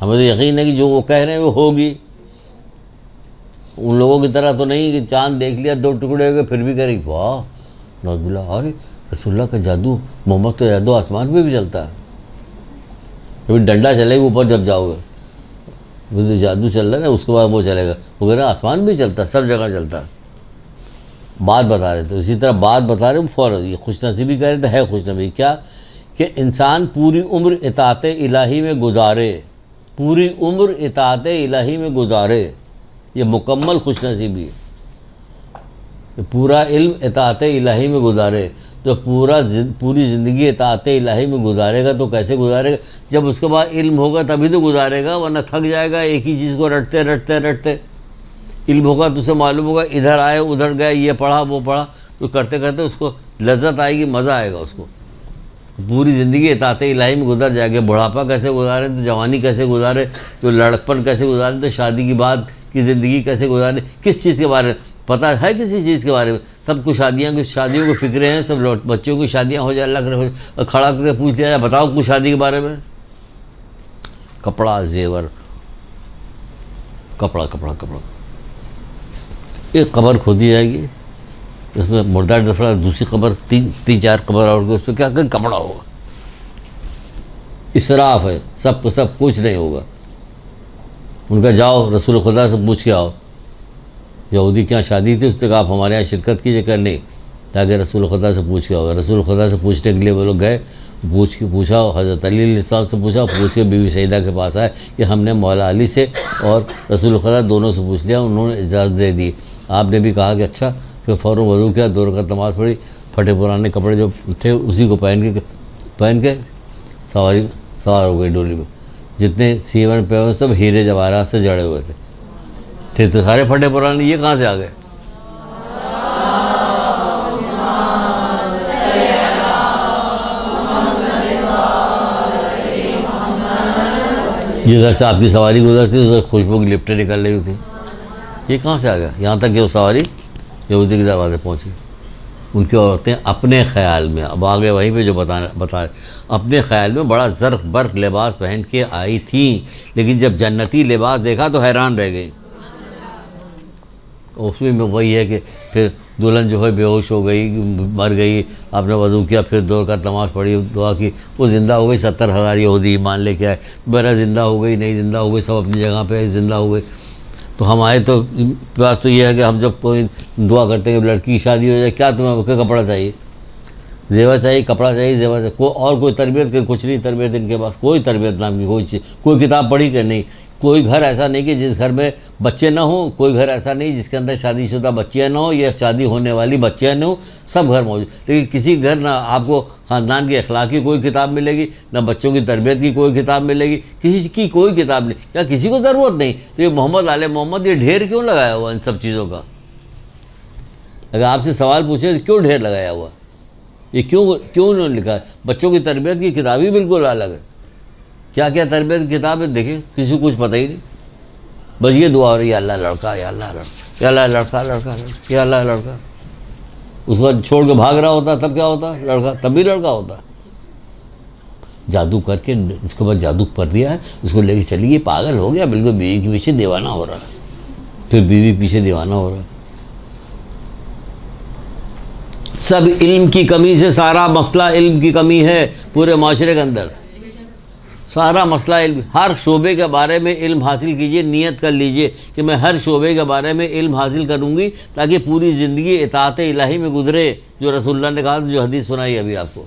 हमें तो यकीन है कि जो वो कह रहे हैं वो होगी। उन लोगों की तरह तो नहीं कि चांद देख लिया 2 टुकड़े हो गए फिर भी कह रही वाह नौजुबिल्ला, अरे रसूलुल्लाह का जादू, मोहम्मद का जादू आसमान पे भी चलता है। कभी डंडा चलेगा ऊपर जब जाओगे, वो जो जादू चल रहा है ना उसके बाद वो चलेगा, वो कह रहा आसमान भी चलता, सब जगह चलता। बात बता रहे, तो इसी तरह बात बता रहे फ़ौरन ये खुशनसीबी कह रहे तो है खुशनसीबी क्या कि इंसान पूरी उम्र इताअत इलाही में गुजारे, पूरी उम्र इताअत इलाही में गुजारे, ये मुकम्मल खुशनसीबी है। पूरा इल्म इताअत इलाही में गुजारे, तो पूरी ज़िंदगी इताअत इलाही में गुजारेगा तो कैसे गुजारेगा? जब उसके बाद इल्म होगा तभी तो गुजारेगा, वरना थक जाएगा एक ही चीज़ को रटते। इल्म होगा तो उसे मालूम होगा इधर आए उधर गए, ये पढ़ा वो पढ़ा, तो करते करते उसको लज्जत आएगी, मज़ा आएगा उसको। पूरी ज़िंदगी इताअत इलाही में गुजर जाएगी। बुढ़ापा कैसे गुजारे तो जवानी कैसे गुजारे, तो लड़कपन कैसे गुजारे तो शादी की बाद की ज़िंदगी कैसे गुजारे, किस चीज़ के बारे में पता है? किसी चीज़ के बारे में सब कुछ शादियों की फ़िक्रें हैं, सब बच्चों की शादियाँ हो जाए, अल्लाह करे खड़ा करके पूछ लिया जाए बताओ कुछ शादी के बारे में। कपड़ा जेवर, कपड़ा, एक कब्र खोदी जाएगी, उसमें मुर्दा दफना, दूसरी कब्र, तीन चार कब्र और उसमें क्या कर कपड़ा होगा। इसराफ है, सब कुछ नहीं होगा। उनका जाओ रसूल खुदा से पूछ के आओ, यहूदी क्या शादी थी, उसने कहा आप हमारे यहाँ शिरकत कीजिए, कर नहीं, ताकि रसूल खुदा से पूछ के आओ। रसूल खुदा से पूछने के लिए वो लोग गए, पूछा हज़रत अली अलैहिस्सलाम से पूछ के बीवी सईदा के पास आए कि हमने मौला अली से और रसूल खुदा दोनों से पूछ लिया, उन्होंने इजाज़त दे दी। आपने भी कहा कि अच्छा, फिर फ़ौरन वज़ू किया, 2 रकात नमाज़ पढ़ी, फटे पुराने कपड़े जो थे उसी को पहन के सवारी सवार हो गई डोली में। जितने सीवन पे सब हीरे जवाहरात से जड़े हुए थे तो सारे फटे पुराने, ये कहाँ से आ गए? जिधर से आपकी सवारी गुजरती थी उधर खुशबू की लिफ्टें निकल रही थी, ये कहाँ से आ गया? यहाँ तक कि वो सवारी यहूदी के दरवाजे पहुँची। उनकी औरतें अपने ख्याल में, अब आगे वहीं पे जो बता अपने ख्याल में बड़ा ज़र्क बर्क लिबास पहन के आई थी, लेकिन जब जन्नती लिबास देखा तो हैरान रह गई। उसमें वही है कि फिर दुल्हन जो है बेहोश हो गई, मर गई, आपने वज़ू किया, फिर दो रकात नमाज़ पढ़ी, दुआ की, वो ज़िंदा हो गई। 70,000 यहूदी ईमान लेके आए, मेरा ज़िंदा हो गई, नहीं ज़िंदा हो गई, सब अपनी जगह पे ज़िंदा हो गई। तो हमारे तो पास तो ये है कि हम जब कोई दुआ करते हैं कि लड़की की शादी हो जाए, क्या तुम्हें कपड़ा चाहिए, जेवर चाहिए, कपड़ा चाहिए, जेवर चाहिए, कोई तरबियत के कुछ नहीं, तरबियत इनके पास कोई तरबियत नाम की कोई चीज़, कोई किताब पढ़ी कि नहीं, कोई घर ऐसा नहीं कि जिस घर में बच्चे ना हो, कोई घर ऐसा नहीं जिसके अंदर शादीशुदा बच्चियाँ ना हो या शादी होने वाली बच्चियाँ ना हो, सब घर मौजूद। लेकिन किसी घर ना आपको ख़ानदान की अखलाक की कोई किताब मिलेगी, ना बच्चों की तरबियत की कोई किताब मिलेगी, किसी की कोई किताब नहीं। क्या किसी को ज़रूरत नहीं? तो ये मोहम्मद आले मोहम्मद ये ढेर क्यों लगाया हुआ इन सब चीज़ों का? अगर आपसे सवाल पूछे तो क्यों ढेर लगाया हुआ, ये क्यों उन्होंने लिखा है? बच्चों की तरबियत की किताब ही बिल्कुल अलग है। क्या क्या तरबियत की किताब है देखें, किसी को कुछ पता ही नहीं, बस ये दुआ हो रही है, अल्लाह लड़का, या अल्लाह लड़का, या अल्लाह लड़का, लड़का, या अल्लाह लड़का। उसके बाद छोड़ के भाग रहा होता तब क्या होता? लड़का, तब भी लड़का होता। जादू करके इसके बाद जादू कर दिया है, उसको लेके चली गई, पागल हो गया बिल्कुल, बीवी के पीछे दीवाना हो रहा है, फिर बीवी पीछे दीवाना हो रहा है। सब इल्म की कमी से, सारा मसला इल्म की कमी है पूरे माशरे के अंदर, सारा मसला इल्म। हर शोबे के बारे में इल्म हासिल कीजिए, नियत कर लीजिए कि मैं हर शोबे के बारे में इल्म हासिल करूँगी ताकि पूरी ज़िंदगी इताअत इलाही में गुजरे, जो रसूलुल्लाह ने कहा, जो हदीस सुनाई अभी आपको।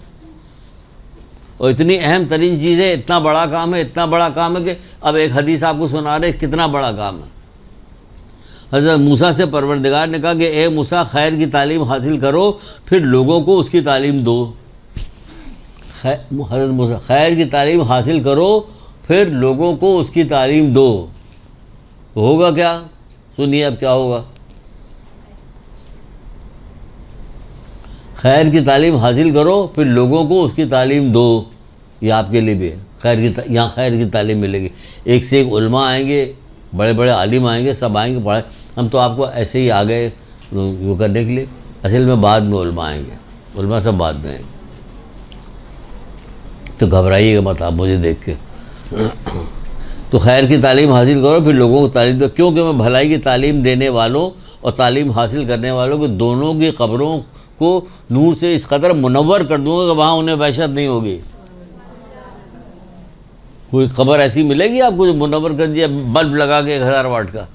और इतनी अहम तरीन चीज़ें, इतना बड़ा काम है, इतना बड़ा काम है कि अब एक हदीस आपको सुना रहे कितना बड़ा काम है। हज़रत मूसा से परवरदिगार ने कहा कि ए मूसा, खैर की तालीम हासिल करो फिर लोगों को उसकी तालीम दो। हज़रत मूसा, खैर की तालीम हासिल करो फिर लोगों को उसकी तालीम दो। होगा क्या? सुनिए अब क्या होगा। खैर की तालीम हासिल करो फिर लोगों को उसकी तालीम दो। ये आपके लिए भी है, यहाँ खैर की तालीम मिलेगी। एक से एक उलमा आएंगे, बड़े बड़े आलिम आएंगे, सब आएंगे पढ़ाए। हम तो आपको ऐसे ही आ गए वो करने के लिए, असल में बाद में उलमा आएंगे, उलमा सब बाद में आएंगे। तो घबराइएगा मत आप मुझे देख के। तो खैर की तालीम हासिल करो फिर लोगों को तालीम दो, क्योंकि मैं भलाई की तालीम देने वालों और तालीम हासिल करने वालों को दोनों की क़ब्रों को नूर से इस कदर मुनव्वर कर दूँगा कि वहाँ उन्हें वहशत नहीं होगी। कोई ख़बर ऐसी मिलेगी आपको जो मुनव्वर कर दिया, बल्ब लगा के 1000 वाट का,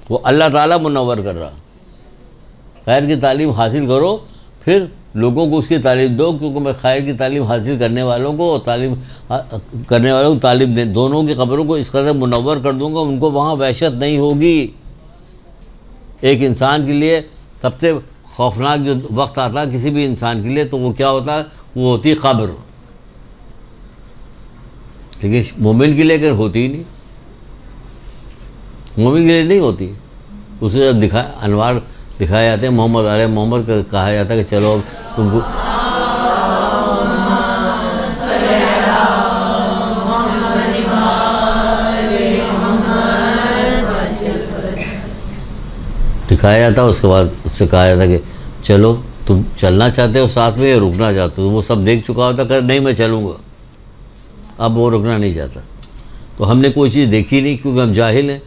वो अल्लाह ताला मुनव्वर कर रहा। खैर की तालीम हासिल करो फिर लोगों को उसकी तालीम दो, क्योंकि मैं खैर की तालीम हासिल करने वालों को और तालीम करने वालों को तालीम दे, दोनों की ख़बरों को इस कदर मुनव्वर कर दूँगा उनको वहाँ वहशत नहीं होगी। एक इंसान के लिए सबसे खौफनाक जो वक्त आता है किसी भी इंसान के लिए, तो वो क्या होता है? वो होती क़ब्र। लेकिन मोमिन के लिए अगर होती ही नहीं, मोमिन के लिए नहीं होती। उसे जब अनवार दिखाए जाते हैं, मोहम्मद आले मोहम्मद का कहा जाता है कि चलो अब तुमको दिखाया जाता है। उसके बाद उससे कहा जाता कि चलो तुम चलना चाहते हो साथ में या रुकना चाहते हो। वो सब देख चुका होता, कर नहीं मैं चलूँगा, अब वो रुकना नहीं चाहता। तो हमने कोई चीज़ देखी नहीं, क्योंकि हम जाहिल हैं।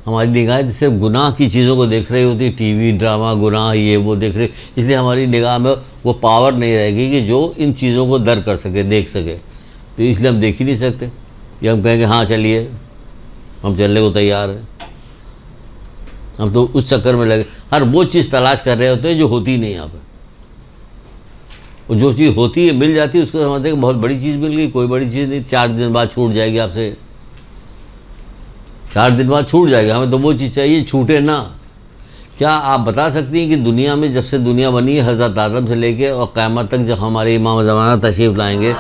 हमारी निगाहें सिर्फ गुनाह की चीज़ों को देख रही होती, टीवी ड्रामा गुनाह ये वो देख रहे, इसलिए हमारी निगाह में वो पावर नहीं रहेगी कि जो इन चीज़ों को दर कर सके, देख सके। तो इसलिए हम देख ही नहीं सकते। या हम कहेंगे हाँ चलिए, हम चलने को तैयार हैं। हम तो उस चक्कर में लगे, हर वो चीज़ तलाश कर रहे होते हैं जो होती नहीं यहाँ पर। और जो चीज़ होती है मिल जाती है, उसको समझते हैं कि बहुत बड़ी चीज़ मिल गई। कोई बड़ी चीज़ नहीं, 4 दिन बाद छूट जाएगी आपसे, 4 दिन बाद छूट जाएगा। हमें तो वो चीज़ चाहिए, छूटे ना। क्या आप बता सकती हैं कि दुनिया में जब से दुनिया बनी है, हज़रत आदम से लेके और क़यामत तक जब हमारे इमाम ज़माना तशरीफ़ लाएंगे,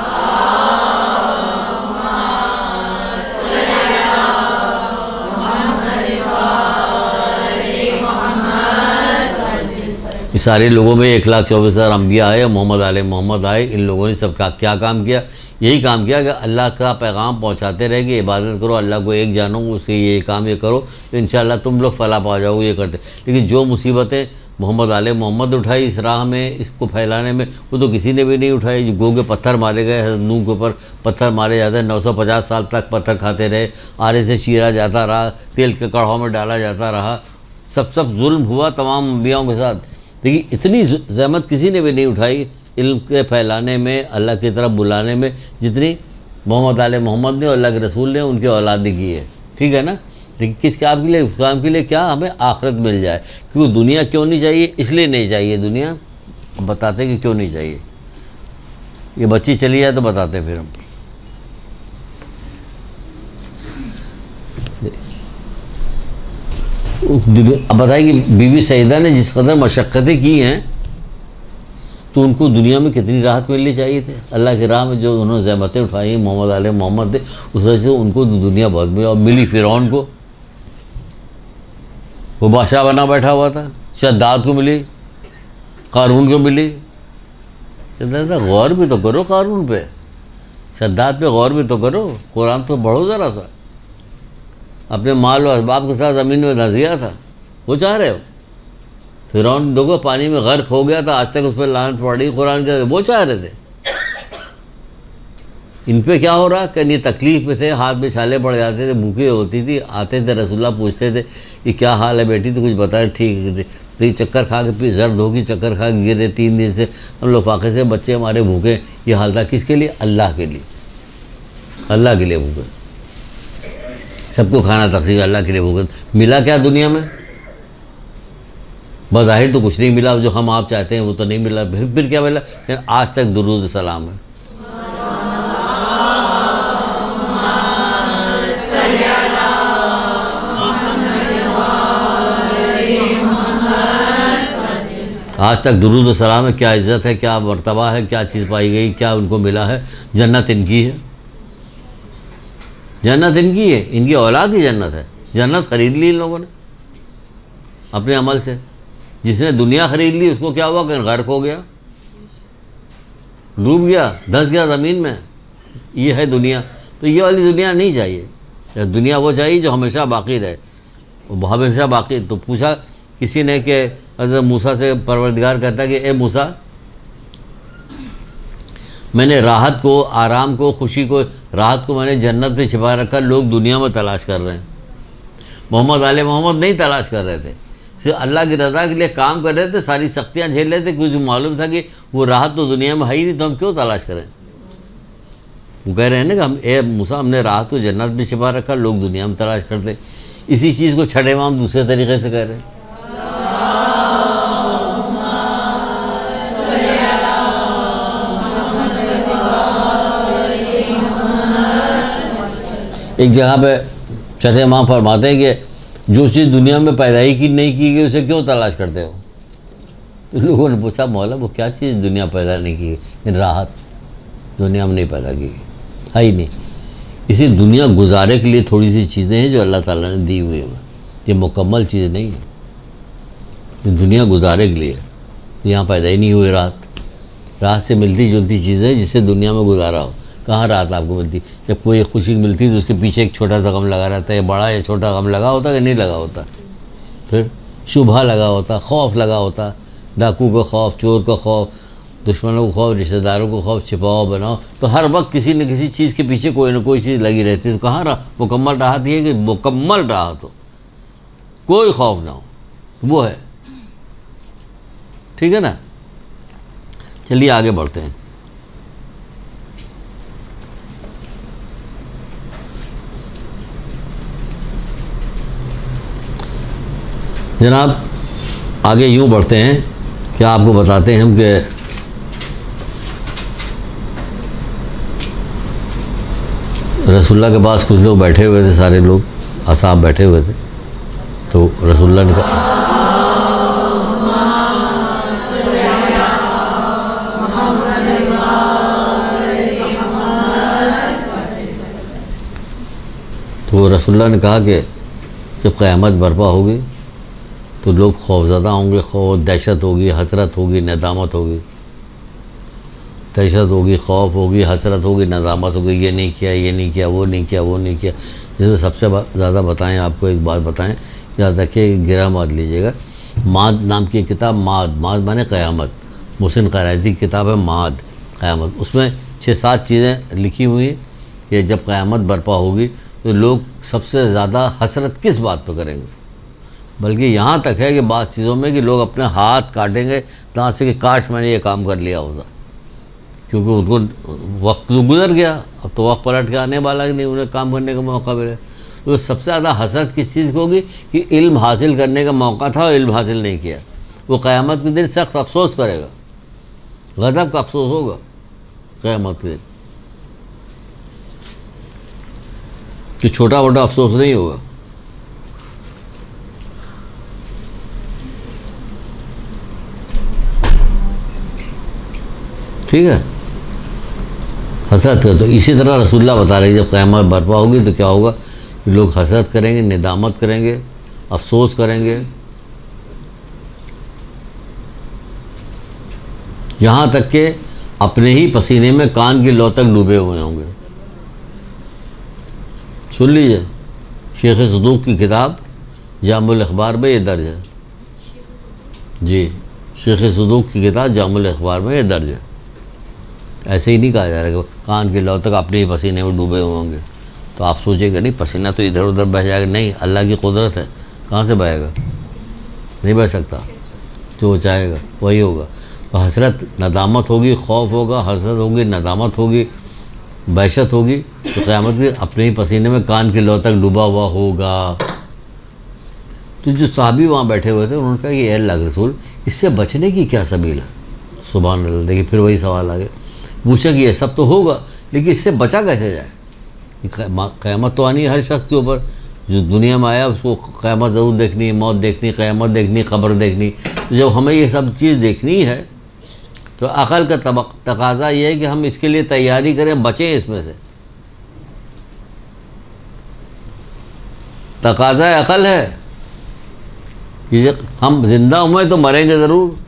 इस सारे लोगों में 1,24,000 अम्बिया आए, मोहम्मद आए। इन लोगों ने सब क्या काम किया? यही काम किया कि अल्लाह का पैगाम पहुंचाते रहे कि इबादत करो, अल्लाह को एक जानो, उसके ये काम ये करो तो इंशाअल्लाह तुम लोग फलाह पा जाओगे। ये करते, लेकिन जो मुसीबतें मोहम्मद उठाई इस राह में, इसको फैलाने में, वो तो किसी ने भी नहीं उठाई। जो गो के पत्थर मारे गए, हज़रत नूह के ऊपर पत्थर मारे जाते हैं, 950 साल तक पत्थर खाते रहे, आरे से चीरा जाता रहा, तेल के कड़ाहों में डाला जाता रहा, सब जुल्म हुआ तमाम अम्बियाओं के साथ। देखिए इतनी ज़हमत किसी ने भी नहीं उठाई इल्म के फैलाने में, अल्लाह की तरफ बुलाने में, जितनी मोहम्मद ने और अल्लाह के रसूल ने उनके औलाद ने की है। ठीक है ना? लेकिन किस काम के लिए? उस काम के लिए क्या? हमें आखिरत मिल जाए। क्योंकि दुनिया क्यों नहीं चाहिए? इसलिए नहीं चाहिए दुनिया। बताते कि क्यों नहीं चाहिए। ये बच्ची चली जाए तो बताते फिर हम। अब बताइए कि बीवी सईदा ने जिस कदर मशक्क़तें की हैं तो उनको दुनिया में कितनी राहत मिलनी चाहिए थी। अल्लाह की राह में जो उन्होंने ज़हमतें उठाई, मोहम्मद थे, उस वजह से उनको दुनिया बहुत मिली। और मिली फ़िरौन को, वो बादशाह बना बैठा हुआ था। शद्दाद को मिली, कारून को मिली। गौर भी तो करो कारून पे, शद्दाद पे गौर भी तो करो। कुरान तो पढ़ो ज़रा सा। अपने माल और असबाब के साथ ज़मीन में धंस गया था, वो चाह रहे हो। फ़िरौन देखो पानी में गर्क हो गया था, आज तक उस पर लानत पड़ रही। कुरान के वो चाह रहे थे। इन पे क्या हो रहा? कहीं तकलीफ़ में थे, हाथ में छाले पड़ जाते थे, भूखे होती थी, आते थे रसूलुल्लाह पूछते थे कि क्या हाल है बेटी? तो कुछ बताए ठीक है। चक्कर खा के जर्द होगी, चक्कर खा के गिरे, 3 दिन से हम लोग फाके से, बच्चे हमारे भूखे। ये हाल था किसके लिए? अल्लाह के लिए। अल्लाह के लिए भूखे, सबको खाना तकसीम, अल्लाह के लिए भूखे। मिला क्या दुनिया में? बज़ाहिर तो कुछ नहीं मिला, जो हम आप चाहते हैं वो तो नहीं मिला। फिर क्या मिला? आज तक दुरूद सलाम है। आज तक दुरूद व सलाम है। क्या इज़्ज़त है, क्या मर्तबा है, क्या चीज़ पाई गई, क्या उनको मिला है? जन्नत इनकी है, जन्नत इनकी है, इनकी औलाद ही जन्नत है। जन्नत ख़रीद ली इन लोगों ने अपने अमल से। जिसने दुनिया ख़रीद ली उसको क्या हुआ? कहीं गर्क हो गया, डूब गया, धंस गया ज़मीन में। ये है दुनिया। तो ये वाली दुनिया नहीं चाहिए। दुनिया वो चाहिए जो हमेशा बाकी रहे, वो हमेशा बाकी। तो पूछा किसी ने कि हज़रत मूसा से, परवरदिगार कहता है कि ए मूसा, मैंने राहत को, आराम को, खुशी को, राहत को मैंने जन्नत में छिपा रखा, लोग दुनिया में तलाश कर रहे हैं। मोहम्मद नहीं तलाश कर रहे थे, सिर्फ अल्लाह की रज़ा के लिए काम कर रहे थे, सारी सख्तियाँ झेल रहे थे। कुछ मालूम था कि वो राहत तो दुनिया में है ही नहीं, तो हम क्यों तलाश करें। वो कह रहे हैं ना कि हम, ए मूसा, हमने राहत को जन्नत में छिपा रखा, लोग दुनिया में तलाश करते। इसी चीज़ को छठे इमाम दूसरे तरीके से कह रहे हैं। एक जगह पे छठे इमाम फरमाते हैं कि जो चीज़ दुनिया में पैदा ही की नहीं की गई उसे क्यों तलाश करते हो? तो लोगों ने पूछा मौला वो क्या चीज़ दुनिया पैदा नहीं की गई? राहत दुनिया में नहीं पैदा की गई, है ही नहीं। इसी दुनिया गुजारे के लिए थोड़ी सी चीज़ें हैं जो अल्लाह ताला ने दी हुई है। ये मुकम्मल चीज़ नहीं है, ये दुनिया गुजारे के लिए। यहाँ पैदा ही नहीं हुई राहत। राहत से मिलती जुलती चीज़ें जिससे दुनिया में गुजारा हो। कहाँ राहत आपको मिलती? जब कोई खुशी मिलती तो उसके पीछे एक छोटा सा गम लगा रहता है, बड़ा या छोटा गम लगा होता कि नहीं लगा होता? फिर शुबहा लगा होता, खौफ लगा होता, डाकू का खौफ, चोर का खौफ, दुश्मनों को खौफ, रिश्तेदारों को खौफ, छिपाओ बनाओ। तो हर वक्त किसी न किसी चीज़ के पीछे कोई ना कोई चीज़ लगी रहती है। तो कहाँ मुकम्मल राहत ये है कि मुकम्मल राहत हो, कोई खौफ ना हो, वो है। ठीक है ना? चलिए आगे बढ़ते हैं। जनाब आगे यूँ बढ़ते हैं कि आपको बताते हैं हम कि रसूलुल्लाह के पास कुछ लोग बैठे हुए थे, सारे लोग असहाब बैठे हुए थे। तो रसूलुल्लाह ने कहा, तो रसूलुल्लाह ने कहा कि जब क़यामत बर्पा होगी तो लोग खौफज़दा होंगे, खौफ, दहशत होगी, हसरत होगी, नदामत होगी। दहशत होगी, खौफ होगी, हसरत होगी, नदामत होगी, ये नहीं किया, ये नहीं किया, वो नहीं किया, वो नहीं किया। जैसे सबसे ज़्यादा बताएं, आपको एक बात बताएं, याद रखिए, गिरा मत लीजिएगा। माद नाम की किताब, माद माने क़यामत, मुहसिन क़रायती की किताब है माद, क़यामत। उसमें 6-7 चीज़ें लिखी हुई हैं कि जब क़यामत बर्पा होगी तो लोग सबसे ज़्यादा हसरत किस बात पर करेंगे। बल्कि यहाँ तक है कि बात चीज़ों में कि लोग अपने हाथ काटेंगे दांत से कि काश मैंने ये काम कर लिया होता, क्योंकि उनको वक्त तो गुजर गया, अब तो वक्त पलट के आने वाला ही नहीं, उन्हें काम करने का मौका मिले। तो सबसे ज़्यादा हसरत किस चीज़ की होगी कि इल्म हासिल करने का मौका था और इल्म हासिल नहीं किया। वो क़यामत के दिन सख्त अफसोस करेगा, गज़ब का अफसोस होगा क़यामत के दिन, कि छोटा मोटा अफसोस नहीं होगा। ठीक है, हसरत कर। तो इसी तरह रसूलुल्लाह बता रहे हैं जब क़यामत बर्पा होगी तो क्या होगा कि लोग हसरत करेंगे, निदामत करेंगे, अफसोस करेंगे, यहाँ तक कि अपने ही पसीने में कान की लौ तक डूबे हुए होंगे। सुन लीजिए, शेख सदूक की किताब जामुल अखबार में ये दर्ज है जी, शेख सदूक की किताब जामुल अखबार में ये दर्ज है। ऐसे ही नहीं कहा जा रहा कि कान के लौ तक अपने ही पसीने में डूबे हुए होंगे। तो आप सोचेगा नहीं पसीना तो इधर उधर बह जाएगा, नहीं, अल्लाह की कुदरत है, कहाँ से बहेगा, नहीं बह सकता, जो वो चाहेगा वही होगा। तो हसरत, नदामत होगी, खौफ होगा, हसरत होगी, नदामत होगी, बहशत होगी। तो क़यामत के अपने ही पसीने में कान के लौ तक डूबा हुआ होगा। तो जो साहबी वहाँ बैठे हुए थे उन्होंने कहा कि अल्लाह के रसूल, इससे बचने की क्या सबील है। सुभान अल्लाह। देखिए फिर वही सवाल आ गया, पूछा कि ये सब तो होगा लेकिन इससे बचा कैसे जाए। क़यामत तो आनी है हर शख्स के ऊपर, जो दुनिया में आया उसको क़यामत ज़रूर देखनी है, मौत देखनी, क़यामत देखनी, क़ब्र देखनी। तो जब हमें ये सब चीज़ देखनी है तो अक़ल का तकाज़ा ये है कि हम इसके लिए तैयारी करें, बचें इसमें से। तकाज़ा अक़ल है कि हम जिंदा हुए तो मरेंगे ज़रूर।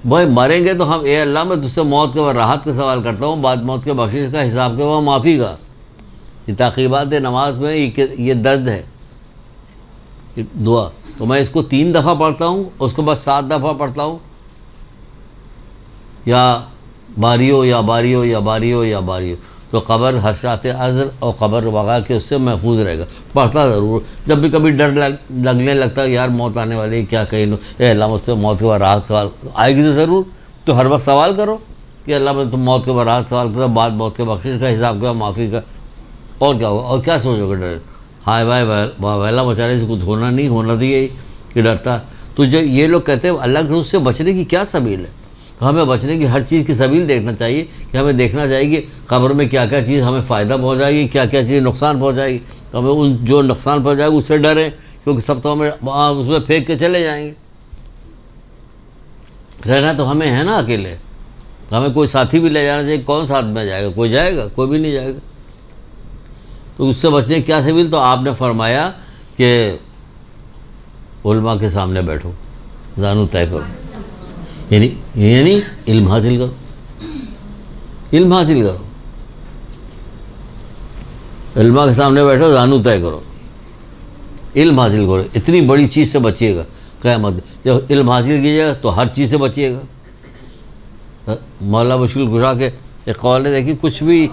भाई मरेंगे तो हम, ए अल्लाह मैं तुझसे मौत के बाद राहत का सवाल करता हूँ, बाद मौत के बख्शिश का, हिसाब के बाद माफ़ी का। ये ताक़ीबात नमाज में ये दर्द है, ये दुआ। तो मैं इसको 3 दफ़ा पढ़ता हूँ, उसके बाद 7 दफ़ा पढ़ता हूँ, या बारियो या बारियो या बारियो या बारियो। तो क़ब्र, हसरत अज़र और क़ब्र वग़ैरह के उससे महफूज रहेगा। पढ़ता ज़रूर, जब भी कभी डर लगने लगता है यार मौत आने वाली है, क्या कहीं ए अल्लाह मुझसे मौत के बाद राहत सवाल आएगी तो ज़रूर। तो हर वक्त सवाल करो कि अल्लाह मैं तुम मौत के बाद राहत सवाल करो, बाद मौत के बख्शिश का, हिसाब का, माफ़ी का। और क्या होगा, और क्या सोचोगे डर, हाय भाई वैला बेचारे से कुछ होना नहीं, होना तो यही कि डरता। तो जो ये लोग कहते हैं अल्लाह के उससे बचने की क्या सबील है, तो हमें बचने की हर चीज़ की सबील देखना चाहिए कि हमें देखना चाहिए कि क़ब्र में क्या क्या चीज़ हमें फ़ायदा पहुँचाएगी, क्या क्या चीज़ नुकसान पहुँचाएगी। तो हमें उन जो नुकसान पहुँचाएगी उससे डरें, क्योंकि सब तो हमें उसमें फेंक के चले जाएंगे। रहना तो हमें है ना अकेले, तो हमें कोई साथी भी ले जाना चाहिए। कौन साथ में जाएगा, कोई जाएगा, कोई भी नहीं जाएगा। तो उससे बचने की क्या सबील, तो आपने फरमाया कि उलमा के सामने बैठो, जानू तय करो, यानी इल्म हासिल करो, इल्म हासिल करो, इल्मा के सामने बैठो, जानू तय करो, इल्म हासिल करो। इतनी बड़ी चीज़ से बचिएगा क़यामत। जब इल्म हासिल कीजिएगा तो हर चीज़ से बचिएगा। मौला मुश्किल कुशा के एक कौल ने देखी, कुछ भी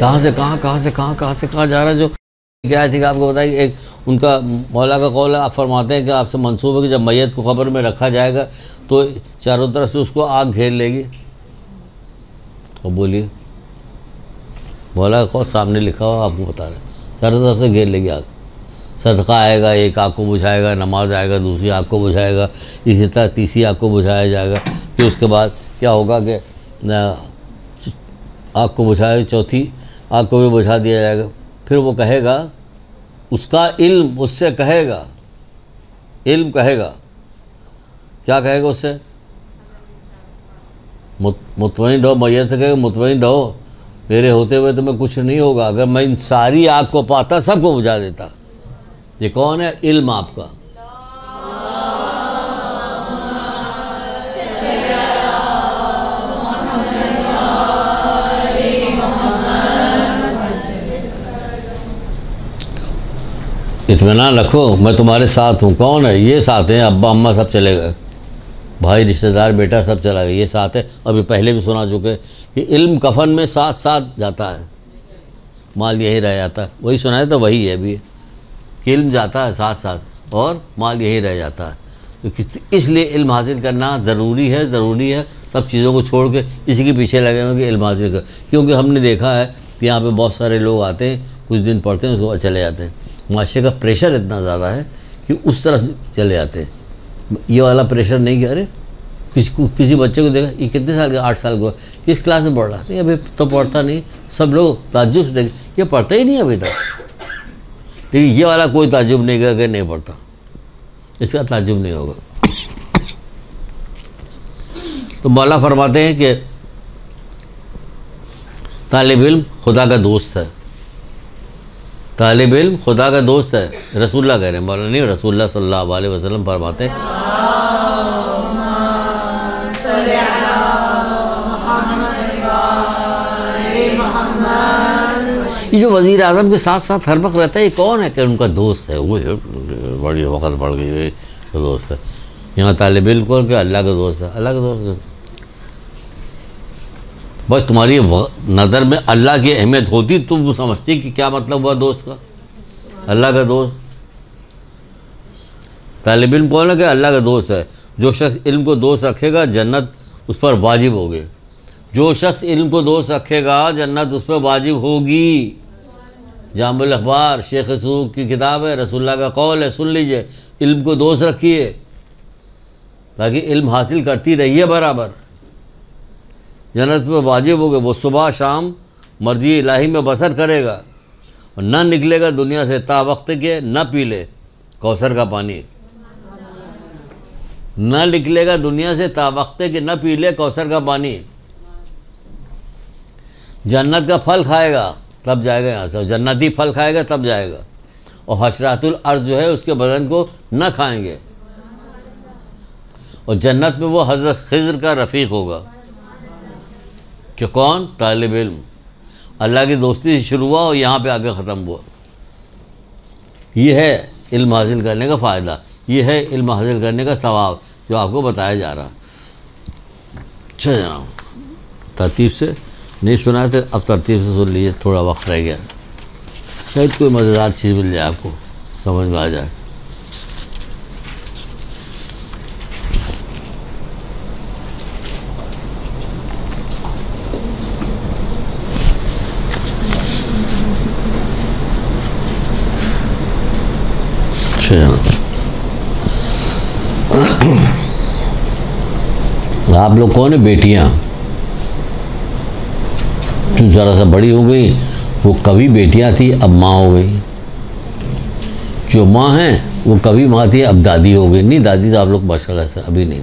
कहाँ से कहाँ जा रहा है। जो क्या थी कि आपको बताइए, एक उनका मौला का कौल है, आप फरमाते हैं कि आपसे मंसूब है कि जब मैयत को क़ब्र में रखा जाएगा तो चारों तरफ से उसको आग घेर लेगी। तो बोलिए, मौला का कौल सामने लिखा हुआ, आपको बता रहे, चारों तरफ से घेर लेगी आग। सदका आएगा, एक आग को बुझाएगा, नमाज आएगा, दूसरी आग को बुझाएगा, इसी तरह तीसरी आग को बुझाया जाएगा। फिर उसके बाद क्या होगा कि आग को बुझाएगा, चौथी आग को भी बुझा दिया जाएगा। फिर वो कहेगा, उसका इल्म उससे कहेगा, इल्म कहेगा, क्या कहेगा उससे, मुतमईन रहो, मैयत से कहे मुतमईन रहो, मेरे होते हुए तुम्हें कुछ नहीं होगा। अगर मैं इन सारी आग को पाता सबको बुझा देता। ये कौन है? इल्म आपका। इत्मीनान रखो, मैं तुम्हारे साथ हूँ। कौन है? ये साथ हैं, अब्बा अम्मा सब चले गए, भाई रिश्तेदार बेटा सब चला गया, ये साथ है। अभी पहले भी सुना चुके कि इल्म कफन में साथ साथ जाता है, माल यही रह जाता है। वही सुनाया तो वही है अभी कि इल्म जाता है साथ साथ और माल यही रह जाता है। तो इसलिए इल्म हासिल करना ज़रूरी है, ज़रूरी है। सब चीज़ों को छोड़ के इसी के पीछे लगे हुए कि इल्म हासिल कर। क्योंकि हमने देखा है कि यहाँ पे बहुत सारे लोग आते हैं, कुछ दिन पढ़ते हैं, उसके बाद चले जाते हैं। माशरे का प्रेशर इतना ज़्यादा है कि उस तरफ चले जाते हैं। ये वाला प्रेशर नहीं कि अरे किसी बच्चे को देखा, ये कितने साल का, 8 साल का, किस क्लास में पढ़ रहा? नहीं अभी तो पढ़ता नहीं। सब लोग ताज्जुब से देखें, ये पढ़ता ही नहीं अभी तक। लेकिन ये वाला कोई ताज्जुब नहीं करेगा कि नहीं पढ़ता, इसका ताज्जुब नहीं होगा। तो मौला फरमाते हैं कि तालिब इल्म खुदा का दोस्त है। तालिब इल्म खुदा का दोस्त है। रसूलुल्लाह कह रहे हैं, मौला नहीं, रसूलुल्लाह सल्लल्लाहु अलैहि वसल्लम फरमाते हैं ये जो वज़ीर आज़म के साथ साथ हर वक्त रहता है, ये कौन है? कि उनका दोस्त है। वो बड़ी वक़्त बढ़ गई तो दोस्त है। यहाँ तालिब इल्म कौन? कि अल्लाह का दोस्त है। अल्लाह का दोस्त है। बस तुम्हारी नज़र में अल्लाह की अहमियत होती, तुम समझती कि क्या मतलब हुआ दोस्त का? अल्लाह का दोस्त। तालिब इल्म कौन है? कि अल्लाह का दोस्त है। जो शख्स इल्म को दोस्त रखेगा जन्नत उस पर वाजिब होगी। जो शख्स इल्म को दोस्त रखेगा जन्नत उस पर वाजिब होगी। जामुल अखबार शेख सूक की किताब है, रसूलुल्लाह का कौल है, सुन लीजिए। इल्म को दोस्त रखिए ताकि इल्म हासिल करती रहिए बराबर, जन्नत पर वाजिब होगे। वो सुबह शाम मर्जी इलाही में बसर करेगा और न निकलेगा दुनिया से ता वक्त के न पी ले कौसर का पानी। न निकलेगा दुनिया से ता वक्त के न पी ले कौसर का पानी। जन्नत का फल खाएगा तब जाएगा यहाँ से, जन्नती फल खाएगा तब जाएगा। और हशरातुल अर्ज़ जो है उसके बदन को न खाएंगे। और जन्नत में वो हज़रत खिज़र का रफ़ीक होगा। कि कौन? तालिब इल्म। अल्लाह की दोस्ती से शुरू हुआ और यहाँ पे आके ख़त्म हुआ। ये है इल्म हासिल करने का फ़ायदा, ये है इल्म हासिल करने का सवाब जो आपको बताया जा रहा। अच्छा जनाब, तरतीब से नहीं सुना तो अब तरतीब से सुन लीजिए, थोड़ा वक्त रह गया, शायद कोई मज़ेदार चीज़ मिल जाए, आपको समझ में आ जाए। आप लोग कौन है? बेटियां जो ज़रा सा बड़ी हो गई, वो कभी बेटियां थी अब माँ हो गई। जो माँ हैं वो कभी माँ थी अब दादी हो गई। नहीं दादी तो आप लोग माशाल्लाह से अभी नहीं,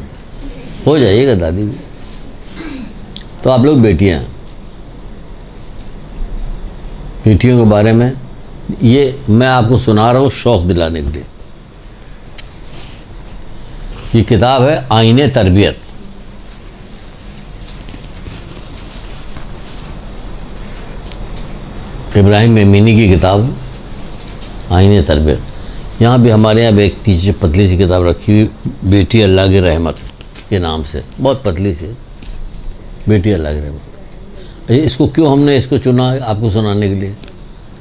हो जाइएगा दादी भी। तो आप लोग बेटियां, बेटियों के बारे में ये मैं आपको सुना रहा हूँ शौक़ दिलाने के लिए। ये किताब है आईने तरबियत। इब्राहिम मेमीनी की किताब है आईने तरबियत। यहाँ भी हमारे यहाँ एक पीछे पतली सी किताब रखी हुई, बेटी अल्लाह की रहमत के नाम से, बहुत पतली सी, बेटी अल्लाह की रहमत। इसको क्यों हमने इसको चुना आपको सुनाने के लिए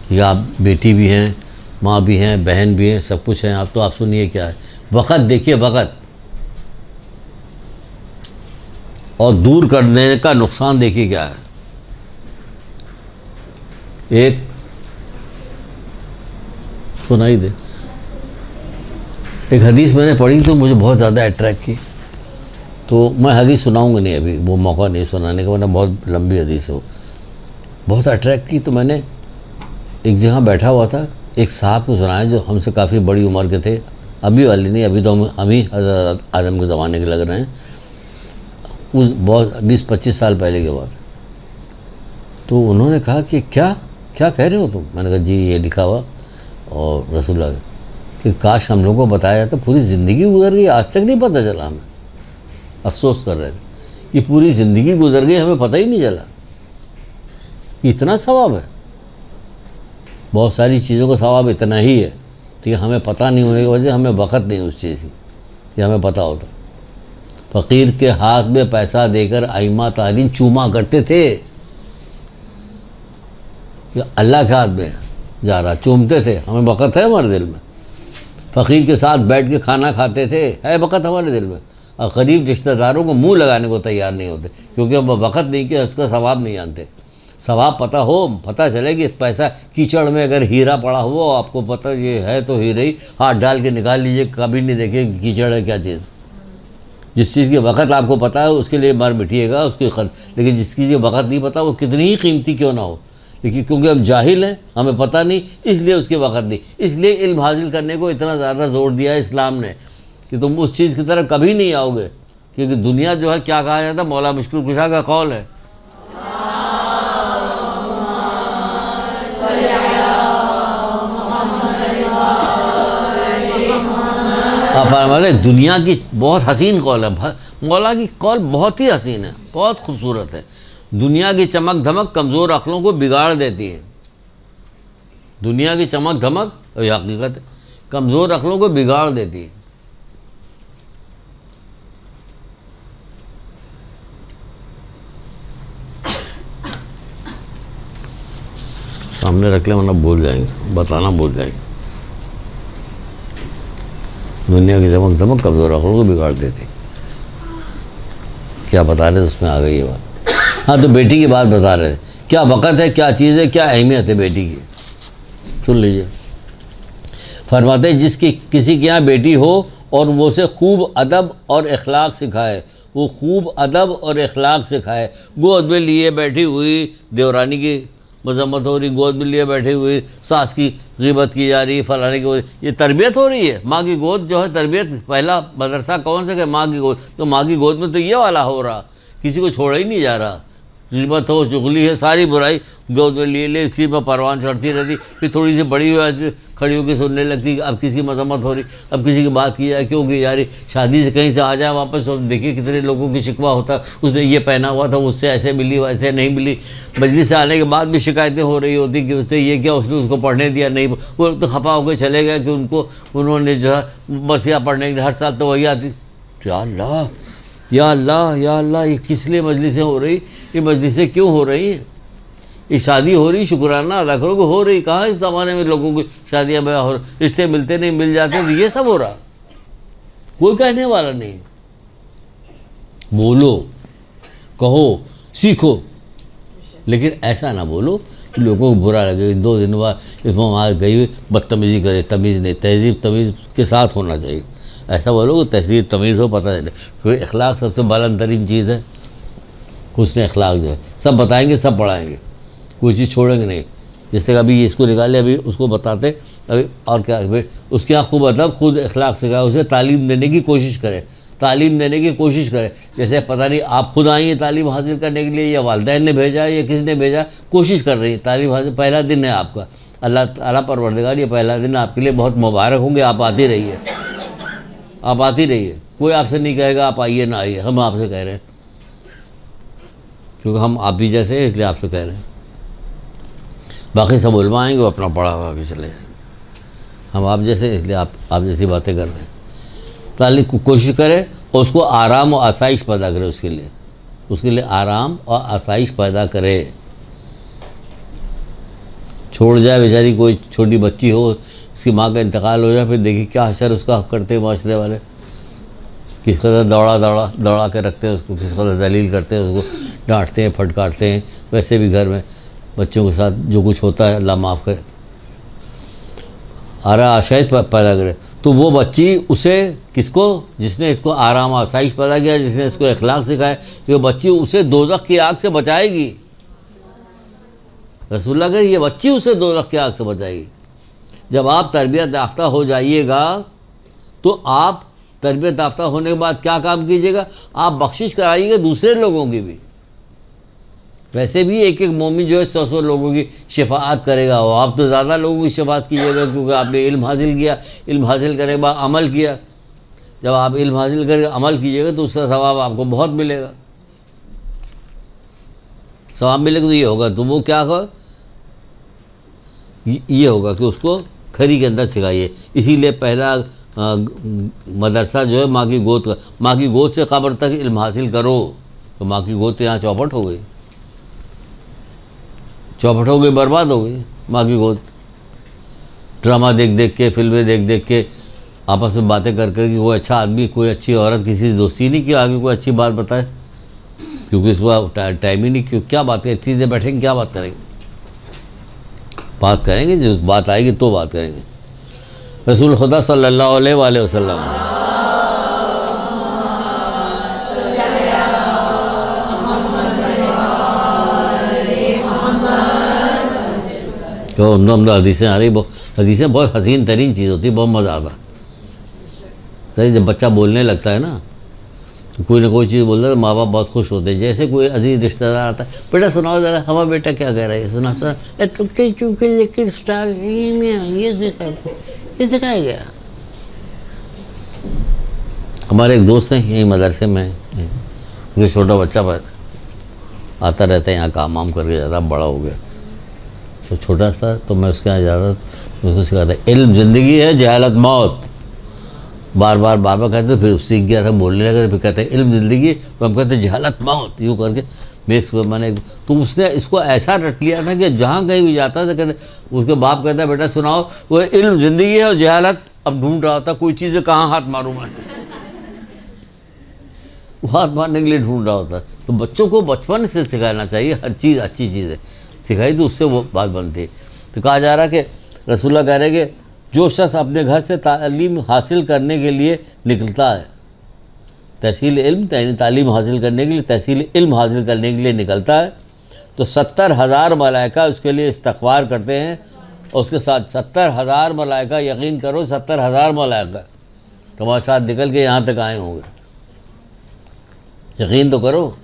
कि आप बेटी भी हैं, माँ भी हैं, बहन भी हैं, सब कुछ हैं आप। तो आप सुनिए क्या है। वक़्त देखिए, वक़्त और दूर करने का नुकसान देखिए क्या है। एक सुनाई दे, एक हदीस मैंने पढ़ी तो मुझे बहुत ज़्यादा अट्रैक्ट की, तो मैं हदीस सुनाऊंगा नहीं अभी, वो मौका नहीं सुनाने का, वरना बहुत लंबी हदीस है वो। बहुत अट्रैक्ट की तो मैंने एक जगह बैठा हुआ था, एक साहब को सुनाया जो हमसे काफ़ी बड़ी उम्र के थे, अभी वाली नहीं, अभी तो हम ही हज़रत आदम के ज़माने के लग रहे हैं। उस बहुत 20-25 साल पहले की बात है। तो उन्होंने कहा कि क्या क्या कह रहे हो तुम? मैंने कहा जी ये लिखा हुआ और रसूलुल्लाह कि काश हम लोगों को बताया जाता, पूरी ज़िंदगी गुजर गई आज तक नहीं पता चला। हमें अफसोस कर रहे थे, ये पूरी ज़िंदगी गुजर गई हमें पता ही नहीं चला। इतना सवाब है, बहुत सारी चीज़ों का सवाब इतना ही है, ठीक है। हमें पता नहीं होने की वजह, हमें वक़्त नहीं उस चीज़ की, कि हमें पता होता। फ़कीर के हाथ में पैसा देकर आइमा तारीन चूमा करते थे, अल्लाह के हाथ में जा रहा, चूमते थे। हमें वक़्त है हमारे दिल में, फ़कीर के साथ बैठ के खाना खाते थे, है वक़्त हमारे दिल में। और गरीब रिश्तेदारों को मुंह लगाने को तैयार नहीं होते, क्योंकि हम वक़्त नहीं कि उसका सवाब नहीं जानते। सवाब पता हो, पता चले कि पैसा कीचड़ में अगर हीरा पड़ा हुआ, आपको पता ये है तो हीरा ही, हाथ डाल के निकाल लीजिए, कभी नहीं देखे कीचड़ है क्या चीज़। जिस चीज़ के वक़्त आपको पता है उसके लिए मार मिटिएगा उसकी लेकिन जिस चीज़ के वक़्त नहीं पता वो कितनी ही कीमती क्यों ना हो, लेकिन क्योंकि हम जाहिल हैं, हमें पता नहीं, इसलिए उसके वक़्त नहीं। इसलिए इल्म हासिल करने को इतना ज़्यादा ज़ोर दिया है इस्लाम ने कि तुम उस चीज़ की तरफ कभी नहीं आओगे, क्योंकि दुनिया जो है, क्या कहा जाता है, मौला मुश्किल कुशा का कौल है, फरमाते दुनिया की बहुत हसीन कौल है, मौला की कौल बहुत ही हसीन है, बहुत खूबसूरत है। दुनिया की चमक धमक कमज़ोर अक्लों को बिगाड़ देती है। दुनिया की चमक धमक, ये हकीकत है, कमज़ोर अक्लों को बिगाड़ देती है। सामने रख ले वरना भूल जाएंगे, बताना भूल जाएंगे। दुनिया की चमक धमक कमज़ोर अक्लों को बिगाड़ देती। क्या बता रहे थे उसमें आ गई ये बात। हाँ, तो बेटी की बात बता रहे थे, क्या वक़्त है, क्या चीज़ है, क्या अहमियत है बेटी की। सुन लीजिए, फरमाते जिसकी किसी के यहाँ बेटी हो और वो उसे खूब अदब और अखलाक सिखाए, वो खूब अदब और अखलाक सिखाए। गोद में लिए बैठी हुई देवरानी की मजम्मत हो रही, गोद में लिए बैठे हुए सास की ग़ीबत की जा रही है, फलाने की, ये तरबियत हो रही है। माँ की गोद जो है तरबियत, पहला मदरसा कौन सा है, माँ की गोद। तो माँ की गोद में तो ये वाला हो रहा, किसी को छोड़ा ही नहीं जा रहा। ग़ीबत हो, चुगली है, सारी बुराई गोद में लिए ले, इसी में परवान चढ़ती रहती। फिर थोड़ी सी बड़ी हुई खड़ी होकर सुनने लगती, अब किसी की मजम्मत हो रही, अब किसी की बात की जाए, क्यों की जा रही। शादी से कहीं से आ जाए वापस, तो देखिए कितने लोगों की शिकवा होता है, उसने ये पहना हुआ था, उससे ऐसे मिली, वैसे नहीं मिली। मजलिस से आने के बाद भी शिकायतें हो रही होती कि उसने ये क्या, उसने उसको पढ़ने दिया नहीं। वो तो खपा होकर चले गए कि उन्होंने जो है बसिया पढ़ने के लिए हर साल तो वही आती। या अल्लाह, या अल्लाह, या अल्लाह, ये किस लिए मजलिसें हो रही, ये मजलिसें क्यों हो रही हैं। ये शादी हो रही, शुक्राना अदा करो कि हो रही। कहाँ इस ज़माने में लोगों की शादियाँ ब्याह हो, रिश्ते मिलते नहीं, मिल जाते, तो ये सब हो रहा। कोई कहने वाला नहीं। बोलो, कहो, सीखो, लेकिन ऐसा ना बोलो कि लोगों को बुरा लगे। 2 दिन बाद इसमें वहाँ गई बदतमीज़ी करे, तमीज़ नहीं, तहजीब तमीज़ के साथ होना चाहिए। ऐसा बोलो कि तहजीब तमीज़ हो, पता चले। क्योंकि अखलाक सबसे बुलंद तरीन चीज़ है। हुस्न अखलाक जो है सब बताएंगे, सब पढ़ाएंगे, कोई चीज़ छोड़ेंगे नहीं। जैसे अभी इसको निकाले, अभी उसको बताते, अभी और क्या, उसके यहाँ खूब अदब, खुद अखलाक सिखाए, उसे तालीम देने की कोशिश करें, तालीम देने की कोशिश करें। जैसे पता नहीं आप खुद आई हैं तालीम हासिल करने के लिए, या वालिदैन ने भेजा है, या किसने भेजा, कोशिश कर रही है तालीम हासिल। पहला दिन है आपका, अल्लाह ताला परवरदिगार, ये पहला दिन आपके लिए बहुत मुबारक होंगे। आप आती रहिए, आप आती रहिए, कोई आपसे नहीं कहेगा आप आइए ना आइए, हम आपसे कह रहे हैं, क्योंकि हम आप भी जैसे हैं इसलिए आपसे कह रहे हैं। बाकी सब उलमा आएंगे, वो अपना पढ़ा हुआ के चले जाएंगे। हम आप जैसे इसलिए आप जैसी बातें कर रहे हैं। तालीम कोशिश करें और उसको आराम और आसाइश पैदा करें, उसके लिए आराम और आसाइश पैदा करें। छोड़ जाए बेचारी, कोई छोटी बच्ची हो, उसकी माँ का इंतकाल हो जाए, फिर देखिए क्या असर उसका करते हैं माशरे वाले, किस कदर दौड़ा के रखते हैं उसको, किस कदर दलील करते हैं उसको, डांटते हैं, फटकारते हैं। वैसे भी घर में बच्चों के साथ जो कुछ होता है, अल्लाह माफ़ करे, आसाइश पैदा करे। तो वो बच्ची उसे, किसको, जिसने इसको आराम आसाइश पैदा किया, जिसने इसको अखलाक सिखाया, वो बच्ची उसे दोज़ख की आग से बचाएगी। रसूलुल्लाह कह, ये बच्ची उसे दोज़ख की आग से बचाएगी। जब आप तरबियत याफ्ता हो जाइएगा तो आप तरबियत याफ्ता होने के बाद क्या काम कीजिएगा, आप बख्शिश कराइएगा दूसरे लोगों की भी। वैसे भी एक एक मोमिन जो है 100 लोगों की शफाअत करेगा, और आप तो ज़्यादा लोगों की शफाअत कीजिएगा, क्योंकि आपने इल्म हासिल किया, इल्म हासिल करने के बाद अमल किया। जब आप इल्म हासिल करके अमल कीजिएगा तो उसका सवाब आपको बहुत मिलेगा। सवाब मिलेगा तो ये होगा, तो वो क्या होगा, ये होगा कि उसको खरी के अंदर सिखाइए। इसीलिए पहला मदरसा जो है माँ की गोद का, माँ की गोद से कब्र तक इल्म हासिल करो। तो माँ की गोद तो यहाँ चौपट हो गई, चौपट हो गई, बर्बाद हो गई माँ की गोद। ड्रामा देख देख के, फिल्में देख देख के, आपस में बातें कर कर कि कोई अच्छा आदमी, कोई अच्छी औरत किसी से दोस्ती नहीं की, आगे कोई अच्छी बात बताए, क्योंकि इसको टाइम ही नहीं। क्यों, क्या बात करें, इतनी देर बैठेंगे, क्या बात करेंगे? बात करेंगे, जो बात आएगी तो बात करेंगे। रसूल खुदा सल्लल्लाहु अलैहि वसल्लम तो हम हदीसें आ रही, हदीसें बहुत हसीन तरीन चीज़ होती है, बहुत मज़ा आता है। सही, जब बच्चा बोलने लगता है ना, कोई ना कोई चीज़ बोलता है तो माँ बाप बहुत खुश होते हैं। जैसे कोई अजीज रिश्तेदार आता है, बेटा सुनाओ ज़रा, हमारा बेटा क्या कह रहा है, सुना टुके चुके लेकिन स्टाइल ये सिखाया गया। हमारे एक दोस्त हैं यहीं मदरसे में, उनके छोटा बच्चा आता रहता है यहाँ, काम वाम करके ज़्यादा बड़ा हो गया, तो छोटा सा, तो मैं उसके यहाँ जाता तो उसको सिखाता, इल्म ज़िंदगी है, जहालत मौत। बार बार कहते, फिर सीख गया था, बोलने लगा, फिर कहते इल्म ज़िंदगी, तो हम कहते जहालत मौत, यूँ करके मेस पर मैंने। तो उसने इसको ऐसा रट लिया था कि जहाँ कहीं भी जाता था कहते, उसके बाप कहता है बेटा सुनाओ, वो इल्म ज़िंदगी है और जहालत। अब ढूंढ रहा था कोई चीज़ कहाँ हाथ मारूँ मैं, वो हाथ मारने के लिए ढूंढ रहा होता। तो बच्चों को बचपन से सिखाना चाहिए, हर चीज़ अच्छी चीज़ है, सिखाई तो उससे वो बात बनती है। तो कहा जा रहा है कि रसूलुल्लाह कह रहे कि जो शख्स अपने घर से तालीम हासिल करने के लिए निकलता है, तहसील इल्म यानी तालीम हासिल करने के लिए, तहसील इल्म हासिल करने के लिए निकलता है, तो 70,000 मलाइका उसके लिए इस्तग़फ़ार करते हैं। और उसके साथ 70,000 मलाइका, यकीन करो 70,000 मलाइका तुम्हारे साथ निकल के यहाँ तक आए होंगे, यकीन तो करो।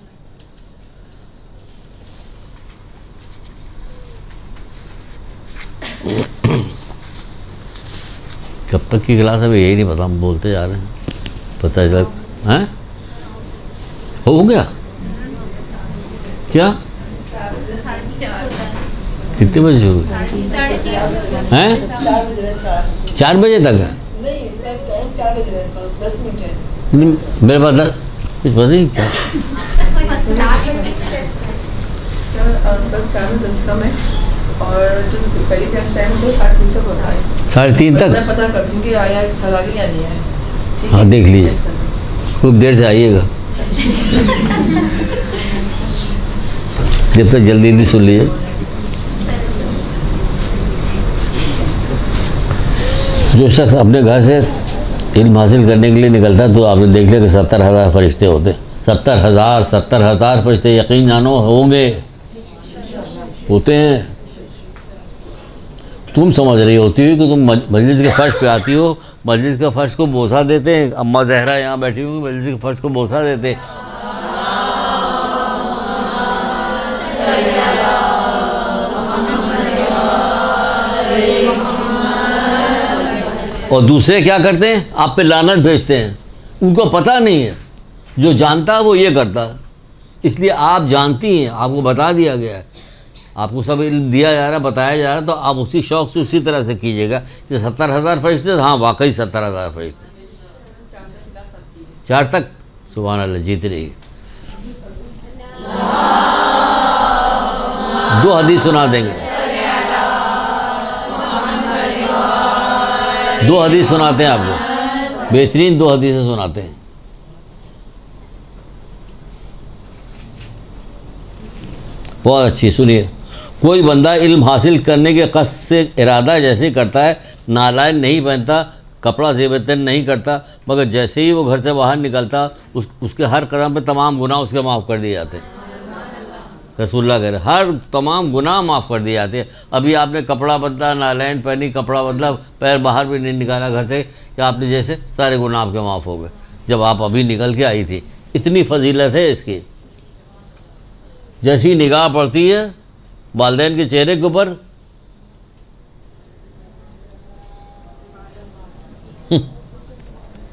कब तक की क्लास है यही नहीं पता, हम बोलते जा रहे हैं, पता चला हैं हो गया क्या, कितने बजे शुरू हैं? 4 बजे तक है। मेरे पास कुछ पता नहीं क्या, और जो पहली क्लास टाइम तो 3:30 तक होता है। 3:30 तक मैं पता करती हूँ कि आया सलागी या नहीं है। हाँ देख लीजिए, खूब देर से आइएगा, जब तक जल्दी सुन लीजिए। जो शख्स अपने घर से इल्म हासिल करने के लिए निकलता है, तो आपने देख लिया कि 70,000 फरिश्ते होते, 70,000 फरिश्ते, यकीन जानो होंगे, होते हैं। तुम समझ रही होती हो कि तुम मजलिस के फर्श पे आती हो, मजलिस के फर्श को बोसा देते हैं, अम्मा जहरा यहाँ बैठी हुई मजलिस के फर्श को बोसा देते हैं, और दूसरे क्या करते हैं, आप पे लानत भेजते हैं। उनको पता नहीं है, जो जानता है वो ये करता है। इसलिए आप जानती हैं, आपको बता दिया गया है, आपको सब इल्म दिया जा रहा है, बताया जा रहा है, तो आप उसी शौक़ से उसी तरह से कीजिएगा कि 70,000 फरिश्ते, हाँ वाकई 70,000 फरिश्ते, 4 तक सुभान अल्लाह जीत रही। 2 हदीस सुना देंगे, 2 हदीस सुनाते हैं आपको, बेहतरीन 2 हदीसें सुनाते हैं। बहुत अच्छी, सुनिए। कोई बंदा इल्म हासिल करने के कस्द से इरादा जैसे करता है, नालायन नहीं पहनता, कपड़ा ज़ेबतन नहीं करता, मगर जैसे ही वो घर से बाहर निकलता, उसके हर कदम पे तमाम गुनाह उसके माफ़ कर दिए जाते हैं। रसूलुल्लाह कह रहे हर तमाम गुनाह माफ़ कर दिए जाते हैं। अभी आपने कपड़ा बदला, नालैन पहनी, कपड़ा बदला, पैर बाहर भी नहीं निकाला घर से, या आपने जैसे सारे गुनाह आपके माफ़ हो गए जब आप अभी निकल के आई थी। इतनी फजीलत है इसकी। जैसी निगाह पड़ती है वालिदैन के चेहरे के ऊपर,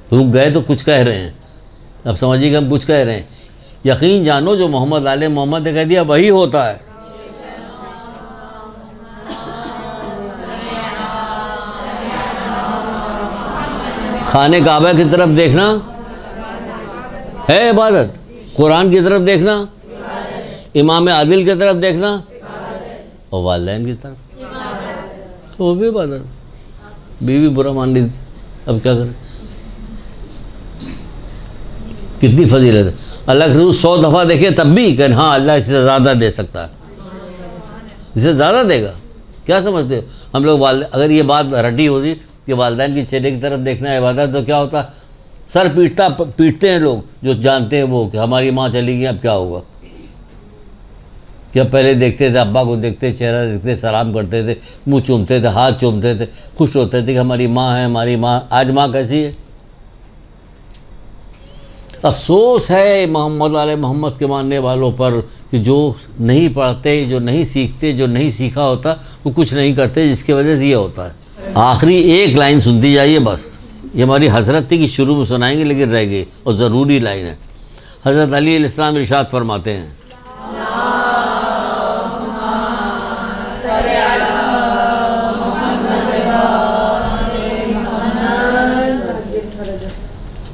तुम गए तो कुछ कह रहे हैं, अब समझिए कि हम कुछ कह रहे हैं। यकीन जानो जो मोहम्मद आले मोहम्मद ने कह दिया वही होता है। खाने काबा की तरफ देखना है इबादत, कुरान की तरफ देखना, इमाम आदिल की तरफ देखना, और वालिदैन की तरफ, तो वो भी इबादत। बीवी बुरा मान ली थी, अब क्या करें। कितनी फजीलत है। अल्लाह के रसूल 100 दफ़ा देखे तब भी कहें हाँ अल्लाह इससे ज़्यादा दे सकता है, इससे ज़्यादा देगा। क्या समझते हो हम लोग अगर ये बात रटी होती कि वालिदैन की चेहरे की तरफ देखना है इबादत, तो क्या होता, सर पीटते हैं लोग जो जानते हैं वो कि हमारी माँ चली गई अब क्या होगा। क्या पहले देखते थे, अब्बा को देखते, चेहरा देखते, सलाम करते थे, मुँह चूमते थे, हाथ चूमते थे, खुश होते थे कि हमारी माँ है, हमारी माँ। आज माँ कैसी है। अफसोस है मोहम्मद आले मोहम्मद के मानने वालों पर कि जो नहीं पढ़ते, जो नहीं सीखते, जो नहीं सीखा होता वो कुछ नहीं करते, जिसकी वजह से ये होता है। आखिरी एक लाइन सुनती जाइए बस, ये हमारी हजरत थी कि शुरू में सुनाएंगे लेकिन रह गई और ज़रूरी लाइन है। हज़रत अली अलैहिस्सलाम इरशाद फरमाते हैं,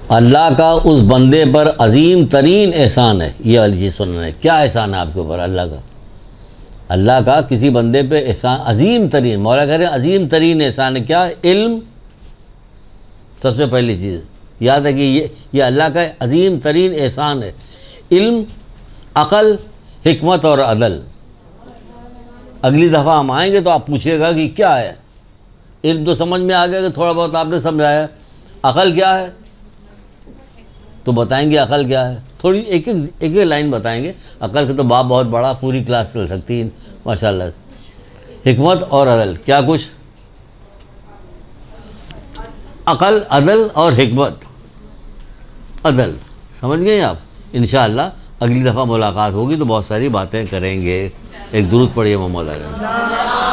अल्लाह का उस बंदे पर अजीम तरीन एहसान है। ये वाली चीज़ सुनना है, क्या एहसान है आपके ऊपर अल्लाह का। अल्लाह का किसी बंदे पे एहसान अजीम तरीन, मौला कह रहे हैं अजीम तरीन एहसान है। क्या, इल्म सबसे पहली चीज़ याद है कि ये अल्लाह का अजीम तरीन एहसान है। इल्म, अक़ल, हिकमत और अदल। अगली दफ़ा हम आएंगे तो आप पूछिएगा कि क्या है। इल्म तो समझ में आ गया कि थोड़ा बहुत आपने समझाया। अक़ल क्या है तो बताएंगे अक़ल क्या है, थोड़ी एक एक लाइन बताएंगे। अक़ल का तो बाप बहुत बड़ा, पूरी क्लास चल सकती है माशाल्लाह। हिकमत और अदल क्या कुछ, अक़ल, अदल और हिकमत, अदल समझ गए आप। इंशाअल्लाह अगली दफ़ा मुलाकात होगी तो बहुत सारी बातें करेंगे। एक दुरूद पढ़िए मोहम्मद आले।